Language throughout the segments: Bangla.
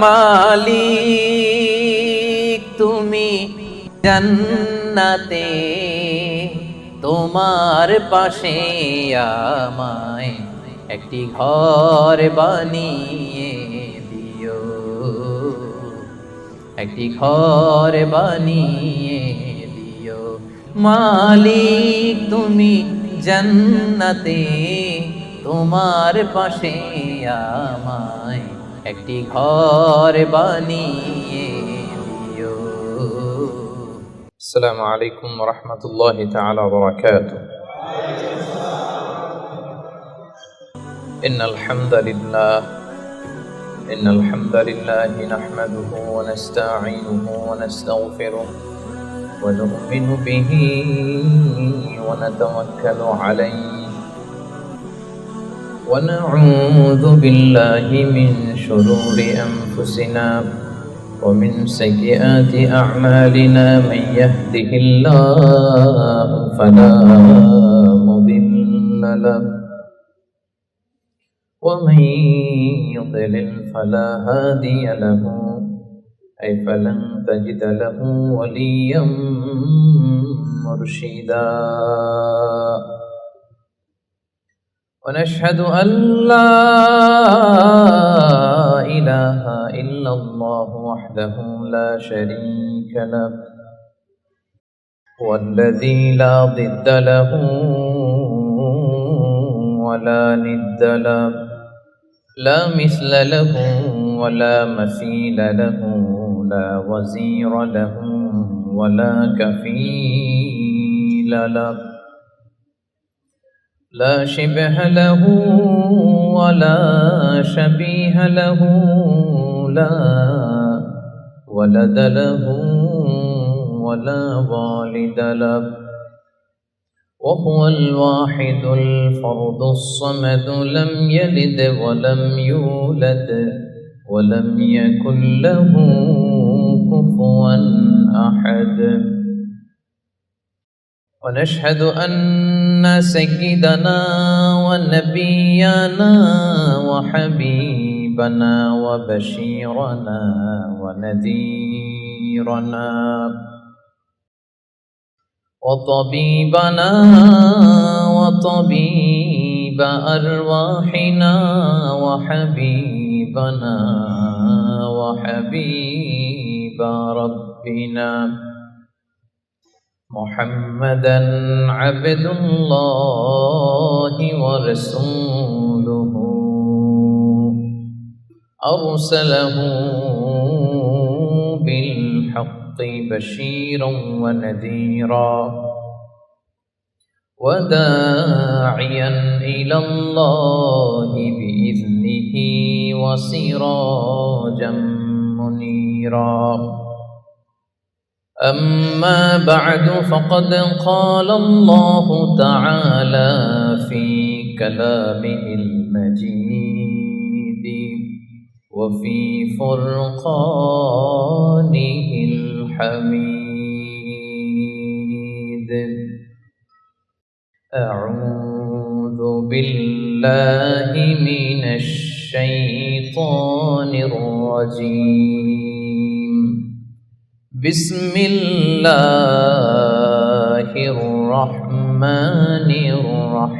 মালিক তুমি জান্নাতে, তোমার পাশে আমায় একটি ঘর বানিয়ে দিও, একটি ঘর বানিয়ে দিও। মালিক তুমি জান্নাতে, তোমার পাশে আমায় একটি ঘর বানিয়ে দিও। আসসালামু আলাইকুম ওয়া রাহমাতুল্লাহি তাআলা ওয়া বারাকাতুহু। ইন্নাল হামদালিল্লাহি নাহমাদুহু ওয়া নাস্তাঈনুহু ওয়া নাস্তাগফিরুহু ওয়া নু'মিnu বিহি ওয়া নাতাওয়াক্কালু আলাইহি ونعوذ بالله من شرور أنفسنا ومن سيئات أعمالنا من يهده الله فلا مضل له ومن يضلل فلا هادي له أي فلن تجد له وليا مرشدا ونشهد أن لا إله إلا الله وحده لا شريك له والذي لا ضد له ولا ند له لا مثل له ولا مثيل له لا وزير له ولا كفيل له لا شبه له ولا شبيه له لا ولد له ولا والد له وهو الواحد الفرد الصمد لم يلد ولم يولد ولم يكن له كفوا أحد ونشهد أن سيدنا ونبينا وحبيبنا وبشيرنا ونذيرنا وطبيبنا وطبيب أرواحنا وحبيبنا وحبيب ربنا محمدا عبد الله ورسوله أرسله بالحق بشيرا ونذيرا وداعيا إلى الله بإذنه وسراجا منيرا. أما بعد فقد قال الله تعالى في كلامه المجيد وفي فرقانه الحميد. أعوذ بالله من الشيطان الرجيم. بسم الله الرحمن الرحيم.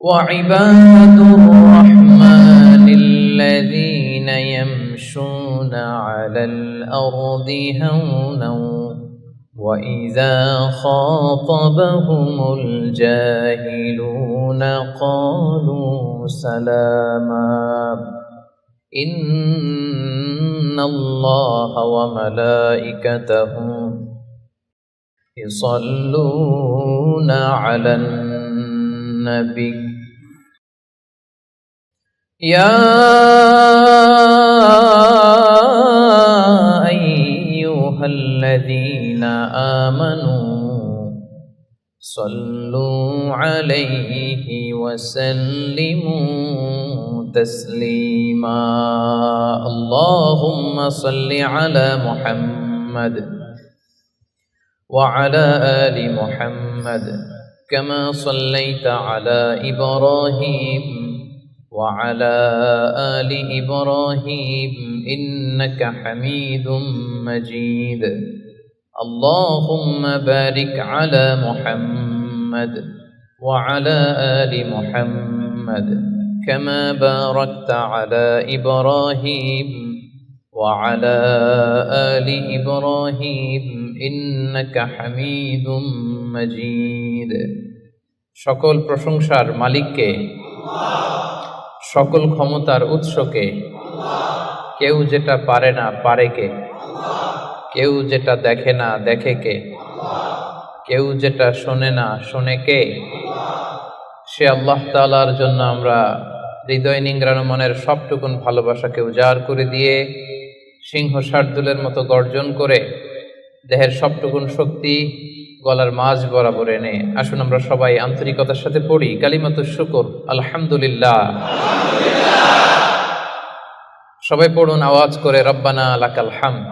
وعباد الرحمن الذين يمشون على الأرض هونا وإذا خاطبهم الجاهلون قالوا سلاما. إن الله وملائكته يصلون على النبي يا أيها الذين آمنوا صلوا عليه وسلموا تسليما. اللهم صل على محمد وعلى آل محمد كما صليت على إبراهيم وعلى آل إبراهيم إنك حميد مجيد اللهم بارك على محمد وعلى آل محمد كما باركت على إبراهيم وعلى آل إبراهيم إنك حميد مجيد সকল প্রশংসার মালিককে, সকল ক্ষমতার উৎসকে, কেউ যেটা পারে না পারে কে, কেউ যেটা দেখে না দেখে কে, কেউ যেটা শোনে না শোনে কে, সে আল্লাহ তাআলার জন্য আমরা হৃদয় নিংড়ানো মনের সবটুকুন ভালোবাসাকে উজাড় করে দিয়ে সিংহ শার্দুলের মতো গর্জন করে দেহের সবটুকুন শক্তি গলার মাঝ বরাবর এনে আসুন আমরা সবাই আন্তরিকতার সাথে পড়ি কালিমাতুশ শুকর আলহামদুলিল্লাহ। সবাই পড়ুন আওয়াজ করে, রব্বানা লাকাল হামদ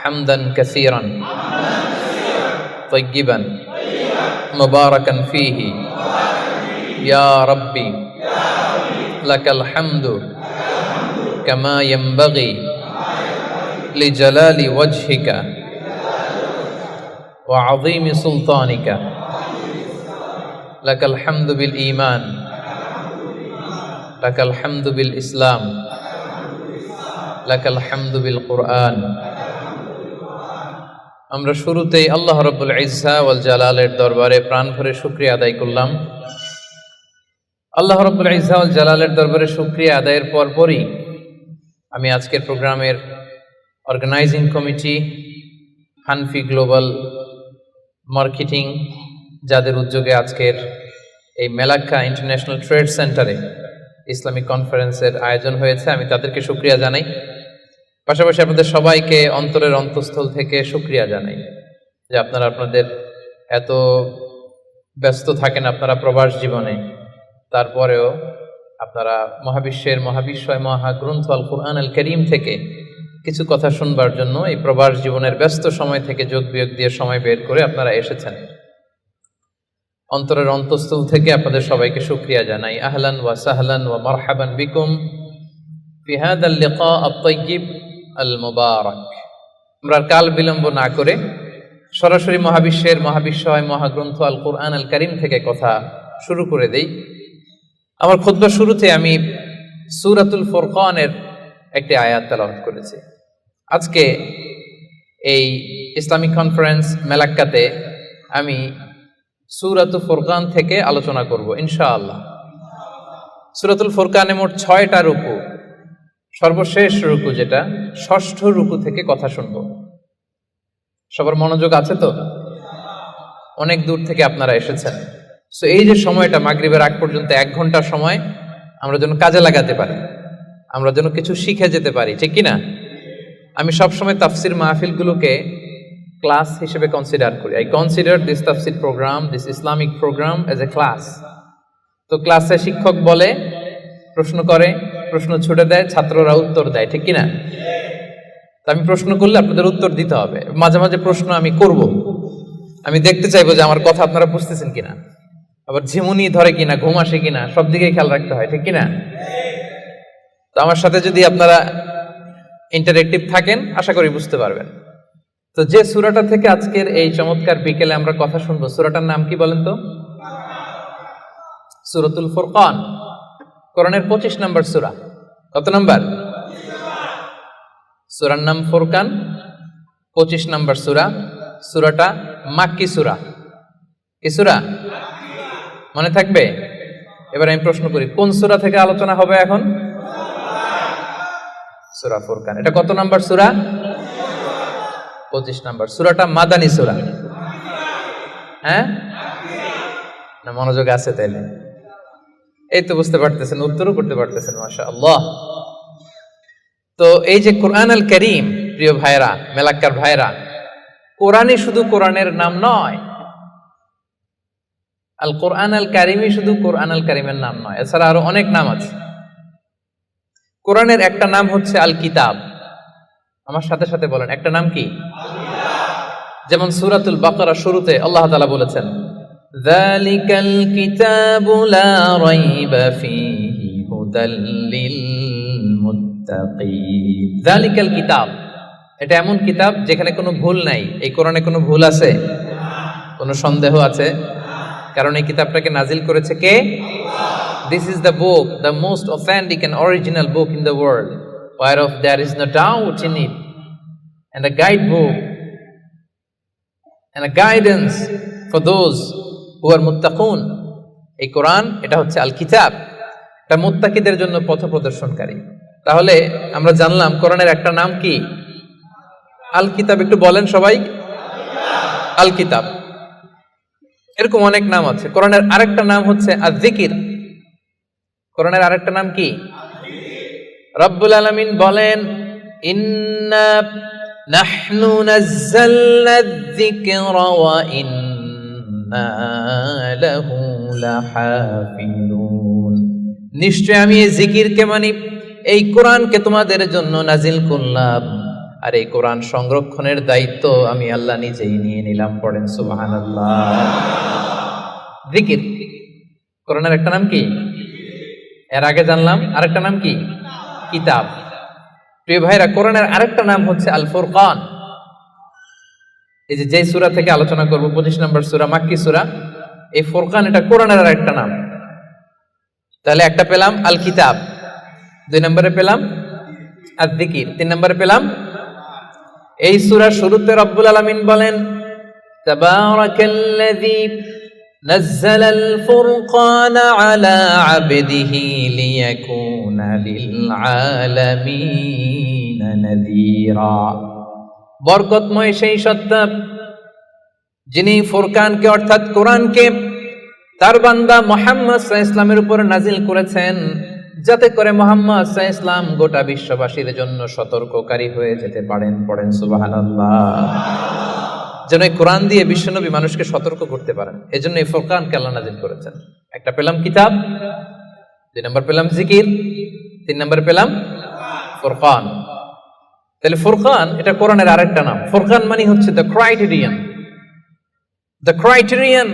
হামদান কাসীরান তাইয়্যিবান মুবারাকান ফীহি ইয়া রাব্বি লাকাল হামদু কামা ইয়ানবাগি লিজালালি ওয়াজহিকা وعظيم سلطانك لك الحمد بالإيمان لك الحمد بالإسلام لك الحمد بالقرآن। আমরা শুরুতেই আল্লাহ রাব্বুল ইজ্জা ওয়াল জালালের দরবারে প্রাণ ভরে শুকরিয়া আদায় করলাম। আল্লাহ রাব্বুল ইজ্জা ওয়াল জালালের দরবারে শুকরিয়া আদায়ের পরপরই আমি আজকের প্রোগ্রামের organising committee, Hanfi global marketing, যাদের উদ্যোগে আজকের এই মেলাক্কা ইন্টারন্যাশনাল ট্রেড সেন্টারে ইসলামিক কনফারেন্সের আয়োজন হয়েছে, আমি তাদেরকে শুকরিয়া জানাই। পাশাপাশি আপনাদের সবাইকে অন্তরের অন্তঃস্থল থেকে শুকরিয়া জানাই যে আপনারা আপনাদের এত ব্যস্ত থাকেন আপনারা প্রবাস জীবনে, তারপরেও আপনারা মহাবিশ্বের মহাবিশ্বয় মহাগ্রন্থ আল কুরআন আল কারীম থেকে কিছু কথা শুনবার জন্য এই প্রবাস জীবনের ব্যস্ত সময় থেকে যোগ বিয়োগ দিয়ে সময় বের করে আপনারা এসেছেন। অন্তরের অন্তঃস্থল থেকে আপনাদের সবাইকে শুকরিয়া জানাই। আহলান ওয়া সাহলান ওয়া মারহাবান বিকুম ফি হাদাল লিকা আত-তাইয়্যিব আল মুবারাক। আমরা কাল বিলম্ব না করে সরাসরি মহাবিশ্বের মহাবিশ্বয় মহাগ্রন্থ আল কুরআন আল কারীম থেকে কথা শুরু করে দেই। আমার খুতবার শুরুতে আমি সূরাতুল ফুরকানের একটি আয়াত তেলাওয়াত করেছি। আজকে এই ইসলামিক কনফারেন্স মেলাক্কাতে আমি সূরাতুল ফুরকান থেকে আলোচনা করব ইনশাআল্লাহ। সূরাতুল ফুরকানে মোট 6টা রুকু, সর্বশেষ রুকু যেটা ষষ্ঠ রুকু থেকে কথা শুনব। সবার মনোযোগ আছে তো? অনেক দূর থেকে আপনারা এসেছেন, সো এই যে সময়টা মাগরিবের আগ পর্যন্ত 1 ঘন্টা সময় আমরা যেন কাজে লাগাতে পারি, আমরা যেন কিছু শিখে যেতে পারি, ঠিক কিনা? আমি সবসময় তাফসির মাহফিলগুলোকে ক্লাস হিসেবে কনসিডার করি। আই কনসিডার দিস তাফসির programme, this Islamic programme as a class. তো ক্লাসে শিক্ষক বলে, প্রশ্ন করে, প্রশ্ন ছুটে দেয়, ছাত্ররা উত্তর দেয়, ঠিক কিনা? তো আমি প্রশ্ন করলে আপনাদের উত্তর দিতে হবে। মাঝে মাঝে প্রশ্ন আমি করব, আমি দেখতে চাইবো যে আমার কথা আপনারা বুঝতেছেন কিনা, আবার ঝিমুনি ধরে কিনা, ঘুম আসে কিনা, সব দিকে খেয়াল রাখতে হয়, ঠিক কিনা? তো আমার সাথে যদি আপনারা ইন্টারেক্টিভ থাকেন আশা করি বুঝতে পারবেন। তো যে সূরাটা থেকে আজকের এই চমৎকার বিকেলে আমরা কথা শুনবো, সূরাটার নাম কি বলেন তো? সূরাতুল ফুরকান, কোরআনের 25 নম্বর সূরা। কত নম্বর? সূরার নাম ফুরকান, 25 নম্বর সূরা। সূরাটা মাক্কি সূরা। কি সূরা? মনে থাকবে? এবার আমি প্রশ্ন করি, কোন সূরা থেকে আলোচনা হবে এখন? সূরা ফুরকান। এটা কত নাম্বার সূরা? 25 নাম্বার। সূরাটা মাদানী সূরা। হ্যাঁ না, মনোযোগ আছে তাইলে? এই তো বুঝতে পারতেছেন, উত্তরও করতে পারতেছেন, মাশাআল্লাহ। তো এই যে কোরআন আল কারীম, প্রিয় ভাইরা, মেলাক্কার ভাইরা, কোরআনই শুধু কোরআনের নাম নয়, আল কোরআন আল কারীমই শুধু কোরআন আল কারীমের নাম নয়, এছাড়া আরো অনেক নাম আছে। কোরআনের একটা নাম হচ্ছে আল কিতাব। আমার সাথে সাথে বলেন, একটা নাম কি? যেমন সূরাতুল বাকারা শুরুতে আল্লাহ তাআলা বলেছেন, যালিকাল কিতাবু লা রাইবা ফীহি হুদাল লিল মুত্তাকিন। যালিকাল কিতাব, এটা এমন কিতাব যেখানে কোনো ভুল নাই। এই কোরআনে কোনো ভুল আছে? কোনো সন্দেহ আছে? কারণ এই কিতাবটাকে নাজিল করেছে কে? This is the book, the most authentic and original book in the world, whereof there is no doubt in it, and a guidebook and a guidance for those who are muttaqun. এই কোরআন এটা হচ্ছে আল কিতাব, এটা মুত্তাকিদের জন্য পথ প্রদর্শনকারী। তাহলে আমরা জানলাম কোরআনের একটা নাম কি? আল কিতাব। একটু বলেন সবাই, আল কিতাব। এরকম অনেক নাম আছে। কোরআনের আরেকটা নাম হচ্ছে আয-যিকির। কোরআনের আরেকটা নাম কি? রব্বুল আলামিন বলেন, ইন্না নাহনু নাযালনা আয-যিকরা ওয়া ইন্না লাহু লাহাফিজুন। নিশ্চয় আমি এই জিকিরকে মানে এই কোরআনকে তোমাদের জন্য নাজিল করলাম, আর এই কোরআন সংরক্ষণের দায়িত্ব আমি আল্লাহ নিজেই নিয়ে নিলাম। পড়েন সুবহানাল্লাহ। জিকির কোরআনের একটা নাম কি? এর আগে জানলাম আরেকটা নাম কি? কিতাব। প্রিয় ভাইরা, কোরআনের আরেকটা নাম হচ্ছে আল ফুরকান। এই যে সূরা থেকে আলোচনা করব 25 নম্বর সূরা, মাক্কি সূরা, এই ফুরকান এটা কোরআনের আরেকটা নাম। তাহলে একটা পেলাম আল কিতাব, 2 নম্বরে পেলাম আয-যিকির, 3 নম্বরে পেলাম এই সূরার শুরুতে রব্বুল আলামিন বলেন, তাবারাকাল্লাযী নাযালাল ফুরকানা আলা আবদিহি লিয়াকুনা লিল আলামিন নাযীরা। বরকতময় সেই সত্তা যিনি ফুরকানকে অর্থাৎ কোরআনকে তার বান্দা মুহাম্মদ সাল্লাল্লাহু আলাইহি ওয়াসাল্লামের উপর নাজিল করেছেন, যাতে করে মুহাম্মদ সাল্লাল্লাহু আলাইহি ওয়াসাল্লাম গোটা বিশ্ববাসীর জন্য সতর্ককারী হয়ে যেতে পারেন। পড়েন সুবহানাল্লাহ। যেন এই কোরআন দিয়ে বিশ্বনবী মানুষকে সতর্ক করতে পারেন, এজন্য এই ফুরকানকে আল্লাহ নাজিল করেছেন। একটা পেলাম কিতাব, 2 নম্বর পেলাম জিকির, 3 নম্বর পেলাম ফুরকান। তাহলে ফুরকান এটা কোরআনের আরেকটা নাম। ফুরকান মানে হচ্ছে দ্য ক্রাইটেরিয়ান। দ্য ক্রাইটেরিয়ান,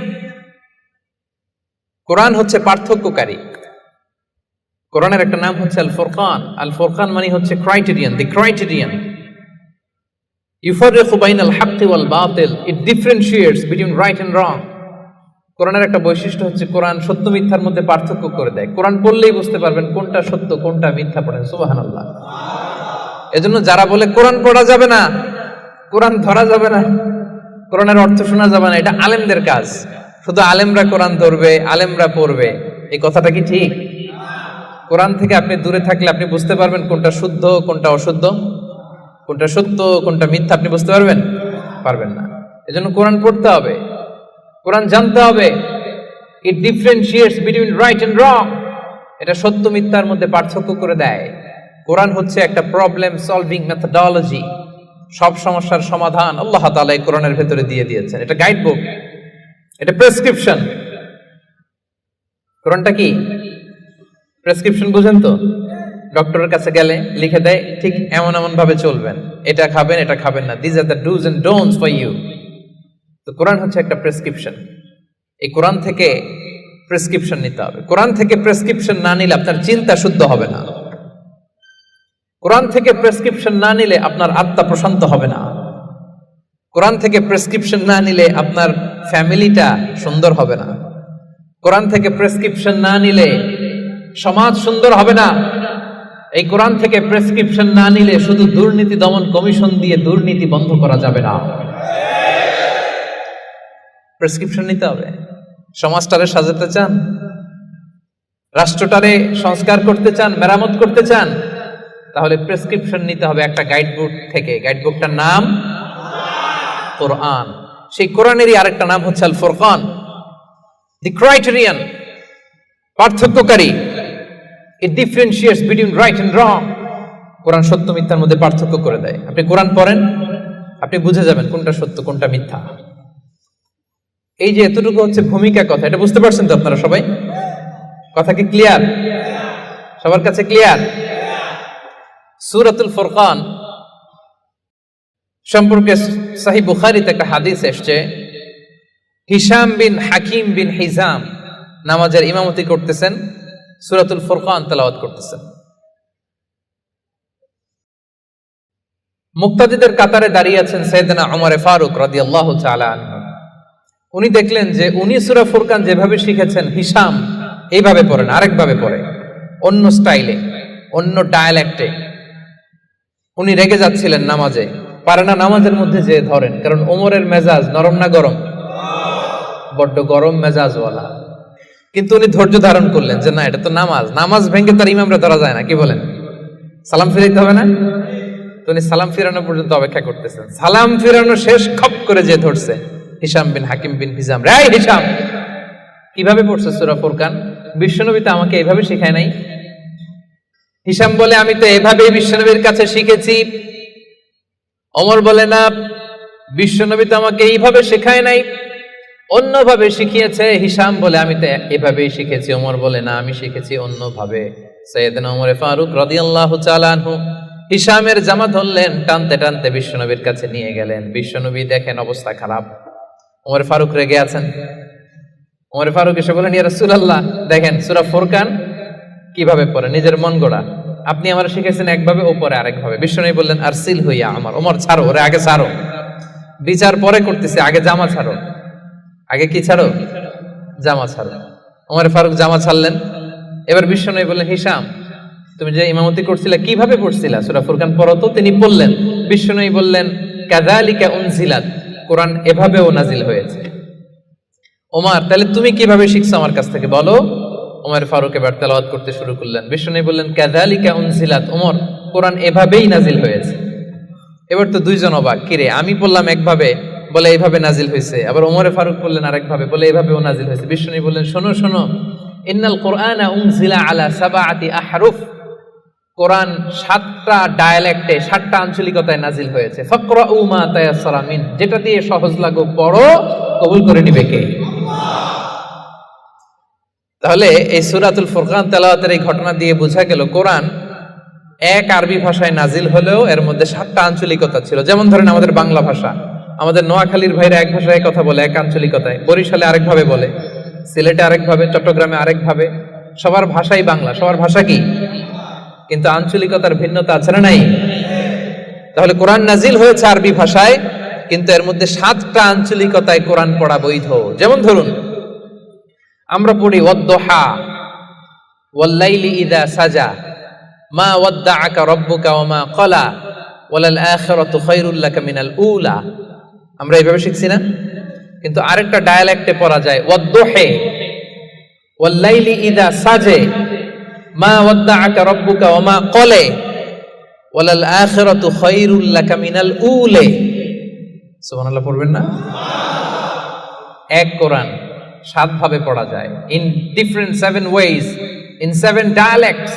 কোরআন হচ্ছে পার্থক্যকারী। কোরআনের একটা নাম হচ্ছে আল ফুরকান। আল ফুরকান মানে হচ্ছে ক্রাইটেরিয়ান, দি ক্রাইটেরিয়ান। ইউফাররিকু বাইনাল হাক্কি ওয়াল বাতিল, it differentiates between right and wrong. কোরআনের একটা বৈশিষ্ট্য হচ্ছে কোরআন সত্য মিথ্যার মধ্যে পার্থক্য করে দেয়। কোরআন পড়লেই বুঝতে পারবেন কোনটা সত্য কোনটা মিথ্যা। পড়েন সুবহানাল্লাহ। এজন্য যারা বলে কোরআন পড়া যাবে না, কোরআন ধরা যাবে না, কোরআনের অর্থ শোনা যাবে না, এটা আলেমদের কাজ। শুধু আলেমরা কোরআন ধরবে, আলেমরা পড়বে, এই কথাটা কি ঠিক? কোরআন থেকে আপনি দূরে থাকলে আপনি বুঝতে পারবেন কোনটা শুদ্ধ কোনটা অশুদ্ধ, কোনটা সত্য কোনটা মিথ্যা, আপনি বুঝতে পারবেন না। এজন্য কোরআন পড়তে হবে, কোরআন জানতে হবে। It differentiates between right and wrong, এটা সত্য মিথ্যার মধ্যে পার্থক্য করে দেয়। কোরআন হচ্ছে একটা প্রবলেম সলভিং মেথডোলজি, সব সমস্যার সমাধান আল্লাহ তাআলা এই কোরআনের ভেতরে দিয়ে দিয়েছেন। এটা গাইড বুক, এটা প্রেসক্রিপশন। কোরআনটা কি প্রেসক্রিপশন? বুঝেন তো? ডক্টরের কাছে গেলে লিখে দেয় ঠিক এমন এমন ভাবে চলবেন, এটা খাবেন এটা খাবেন না, this are the dos and don'ts for you. তো কোরআন হচ্ছে একটা প্রেসক্রিপশন। এই কোরআন থেকে প্রেসক্রিপশন নিতে হবে। কোরআন থেকে প্রেসক্রিপশন না নিলে আপনার চিন্তা শুদ্ধ হবে না। কোরআন থেকে প্রেসক্রিপশন না নিলে আপনার আত্মা প্রশান্ত হবে না। কোরআন থেকে প্রেসক্রিপশন না নিলে আপনার ফ্যামিলিটা সুন্দর হবে না। কোরআন থেকে প্রেসক্রিপশন না নিলে সমাজ সুন্দর হবে না। এই কোরআন থেকে প্রেসক্রিপশন না নিলে শুধু দুর্নীতি দমন কমিশন দিয়ে দুর্নীতি বন্ধ করা যাবে না। প্রেসক্রিপশন নিতে হবে। সমাজটারে সাজাতে চান, রাষ্ট্রটারে সংস্কার করতে চান, মেরামত করতে চান, তাহলে প্রেসক্রিপশন নিতে হবে একটা গাইডবুক থেকে। গাইডবুকটার নাম কোরআন। সেই কোরআনেরই আরেকটা নাম হচ্ছে আল ফুরকান, দি ক্রাইটেরিয়ান, পার্থক্যকারী। It differentiates between right and wrong. Quran সত্য মিথ্যার মধ্যে পার্থক্য করে দেয়। আপনি কোরআন পড়েন, আপনি বুঝে যাবেন কোনটা সত্য কোনটা মিথ্যা। এই যে এতটুকু হচ্ছে ভূমিকা কথা, এটা বুঝতে পারছেন তো আপনারা সবাই? কথা কি ক্লিয়ার? সবার কাছে ক্লিয়ার? সূরাতুল ফুরকান সম্পর্কে সহিহ বুখারীতে একটা হাদিস এসেছে। হিশাম বিন হাকিম বিন হিজাম নামাজের ইমামতি করতেছেন, সূরাতুল ফুরকান তেলাওয়াত করতেছেন। মুক্তাদিদের কাতারে দাঁড়িয়ে আছেন সাইয়েদনা ওমর ফারুক রাদিয়াল্লাহু তাআলা আনহু। উনি দেখলেন যে উনি সূরা ফুরকান যেভাবে শিখেছেন হিশাম এইভাবে পড়েন, আরেকভাবে পড়ে, অন্য স্টাইলে, অন্য ডায়ালেক্টে। উনি রেগে যাচ্ছিলেন নামাজে, পারে না নামাজের মধ্যে যে ধরেন, কারণ ওমরের মেজাজ নরম না গরম? বড্ড গরম মেজাজওয়ালা। কিন্তু উনি ধৈর্য ধারণ করলেন যে না, এটা তো নামাজ, নামাজ ভেঙে তার ইমামরা ধরা যায় না, কি বলেন? সালাম ফিরাইতে হবে না? তো উনি সালাম ফিরানো পর্যন্ত অপেক্ষা করতেছেন। সালাম ফিরানো শেষ, খপ করে যে ধরছে হিশাম বিন হাকিম বিন হিজাম। রে হিশাম, কিভাবে পড়ছে সূরা ফুরকান? বিশ্বনবী তো আমাকে এইভাবে শেখায় নাই। হিশাম বলে আমি তো এভাবেই বিশ্বনবীর কাছে শিখেছি। ওমর বলে না, বিশ্বনবী তো আমাকে এইভাবে শেখায় নাই, অন্যভাবে শিখিয়েছে। হিশাম বলে আমি তো এভাবেই শিখেছি। ওমর বলে না, আমি শিখেছি অন্যভাবে। সাইয়েদনা ওমর ফারুক রাদিয়াল্লাহু তাআলা আনহু হিশামের জামা ধরলেন, টানতে টানতে বিশ্বনবীর কাছে নিয়ে গেলেন। বিশ্বনবী দেখেন অবস্থা খারাপ, ওমর ফারুক রেগে আছেন। ওমর ফারুক এসে বলেন, ইয়া রাসূলুল্লাহ, দেখেন সূরা ফুরকান কিভাবে পড়ে, নিজের মন গড়া। আপনি আমার শিখেছেন একভাবে, ও পরে আরেকভাবে। বিশ্বনবী বললেন, আরসিল হইয়া আমার, ওমর ছাড়ো, ওরে আগে ছাড়ো, বিচার পরে করতেছে, আগে জামা ছাড়ো। আগে কি ছাড়ো? জামা ছাড়ো। ওমর ফারুক জামা ছাড়লেন। এবার বিশ্বনবী বললেন, হিশাম, তুমি যে ইমামতি করছিলা কিভাবে পড়ছিলা? সূরা ফুরকান পড়ো তো। তিনি বললেন, বিশ্বনবী বললেন, কাযালিকা উনজিলাত, কোরআন এভাবেও নাজিল হয়েছে। ওমর, তাহলে তুমি কিভাবে শিখছো আমার কাছ থেকে বলো। ওমর ফারুক এবার তেলাওয়াত করতে শুরু করলেন। বিশ্বনবী বললেন, কাযালিকা উনজিলাত, ওমর, কোরআন এভাবেই নাজিল হয়েছে। এবার তো দুইজন অবাক, কিরে আমি বললাম একভাবে, বলে এইভাবে নাজিল হয়েছে। আবার ওমর ফারুক বললেন আরেকভাবে, বলে এইভাবেও নাজিল হয়েছে। বিশ্বনবী বললেন, শোনো শোনো, ইন্নাল কোরআনা উনজিলা আলা সাবআতি আহরুফ, কোরআন 7টা ডায়ালেক্টে, 7টা আঞ্চলিকতায় নাজিল হয়েছে। ফাকরাউ মা তায়াসসারা মিন, যেটা দিয়ে সহজ লাগুক পড়ো, কবুল করে নিবে কে? তাহলে এই সূরাতুল ফুরকান তেলাওয়াতের এই ঘটনা দিয়ে বোঝা গেল কোরআন এক আরবি ভাষায় নাজিল হলেও এর মধ্যে 7টা আঞ্চলিকতা ছিল। যেমন ধরেন আমাদের বাংলা ভাষা, আমাদের নোয়াখালীর ভাইরা এক ভাষায় কথা বলে, এক আঞ্চলিকতায়, বরিশালে আরেকভাবে বলে, সিলেটে আরেকভাবে, চট্টগ্রামে আরেকভাবে। সবার ভাষাই বাংলা, সবার ভাষা কি, কিন্তু আঞ্চলিকতার ভিন্নতা আছে না নাই? তাহলে কোরআন নাজিল হয়েছে আরবি ভাষায়, কিন্তু এর মধ্যে 7টা আঞ্চলিকতায় কোরআন পড়া বৈধ। যেমন ধরুন আমরা পড়ি ওয়াদ-দুহা, ওয়াল-লাইলি ইযা সাজা, মা ওয়াদ্দাআকা রাব্বুকা ওয়া মা ক্বালা, ওয়ালাল আখিরাতু খায়রুল লাকা মিনাল উলা। আমরা এইভাবে শিখছি না? কিন্তু আরেকটা ডায়ালেক্টে পড়া যায় ওয়াদ-দুহি, ওয়াল-লাইলি ইযা সাজে, মা ওয়াদ্দাআকা রাব্বুকা ওয়া মা ক্বালা, ওয়ালাল আখিরাতু খায়রুল লাকা মিনাল উলা। সুবহানাল্লাহ পড়বেন না? এক কোরআন 7 ভাবে পড়া যায়, in different 7 ways, in 7 dialects.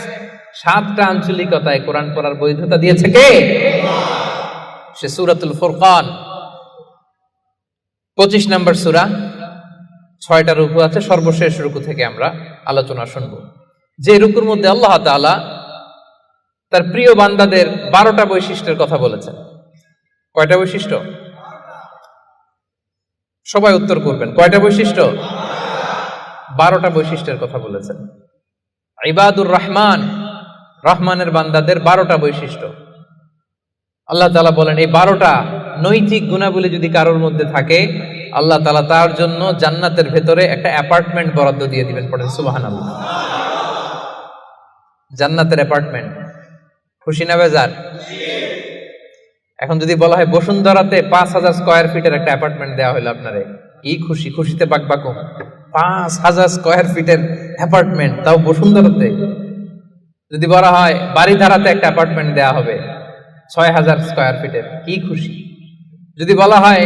7টা আঞ্চলিকতায় কোরআন পড়ার বৈধতা দিয়েছে কে? সে সূরাতুল ফুরকান, 25 নম্বর সূরা, 6টা রুকু আছে। সর্বশেষ রুকু থেকে আমরা আলোচনা শুনব। যে রুকুর মধ্যে আল্লাহ তাআলা তার প্রিয় বান্দাদের 12টা বৈশিষ্ট্যের কথা বলেছেন। কয়টা বৈশিষ্ট্য? সবাই উত্তর করবেন, কয়টা বৈশিষ্ট্য? 12টা বৈশিষ্ট্যের কথা বলেছেন। ইবাদুর রহমান, রহমানের বান্দাদের 12টা বৈশিষ্ট্য আল্লাহ তাআলা বলেন। এই 12টা নৈতিক গুণাবলী যদি কারোর মধ্যে থাকে, আল্লাহ তাআলা তার জন্য জান্নাতের ভেতরে একটা অ্যাপার্টমেন্ট বরাদ্দ দিয়ে দিবেন। পড়েন সুবহানাল্লাহ। জান্নাতের অ্যাপার্টমেন্ট, খুশি না বেজার? এখন যদি বলা হয় বসুন্ধরাতে 5000 স্কয়ার ফিটের একটা অ্যাপার্টমেন্ট দেওয়া হলো আপনারে, কি খুশি, খুশিতে বাকবাকুম। 5000 স্কয়ার ফিটের অ্যাপার্টমেন্ট, তাও বসুন্ধরাতে। যদি বলা হয় বাড়িধারাতে একটা অ্যাপার্টমেন্ট দেওয়া হবে 6000 স্কয়ার ফিটের, কি খুশি। যদি বলা হয়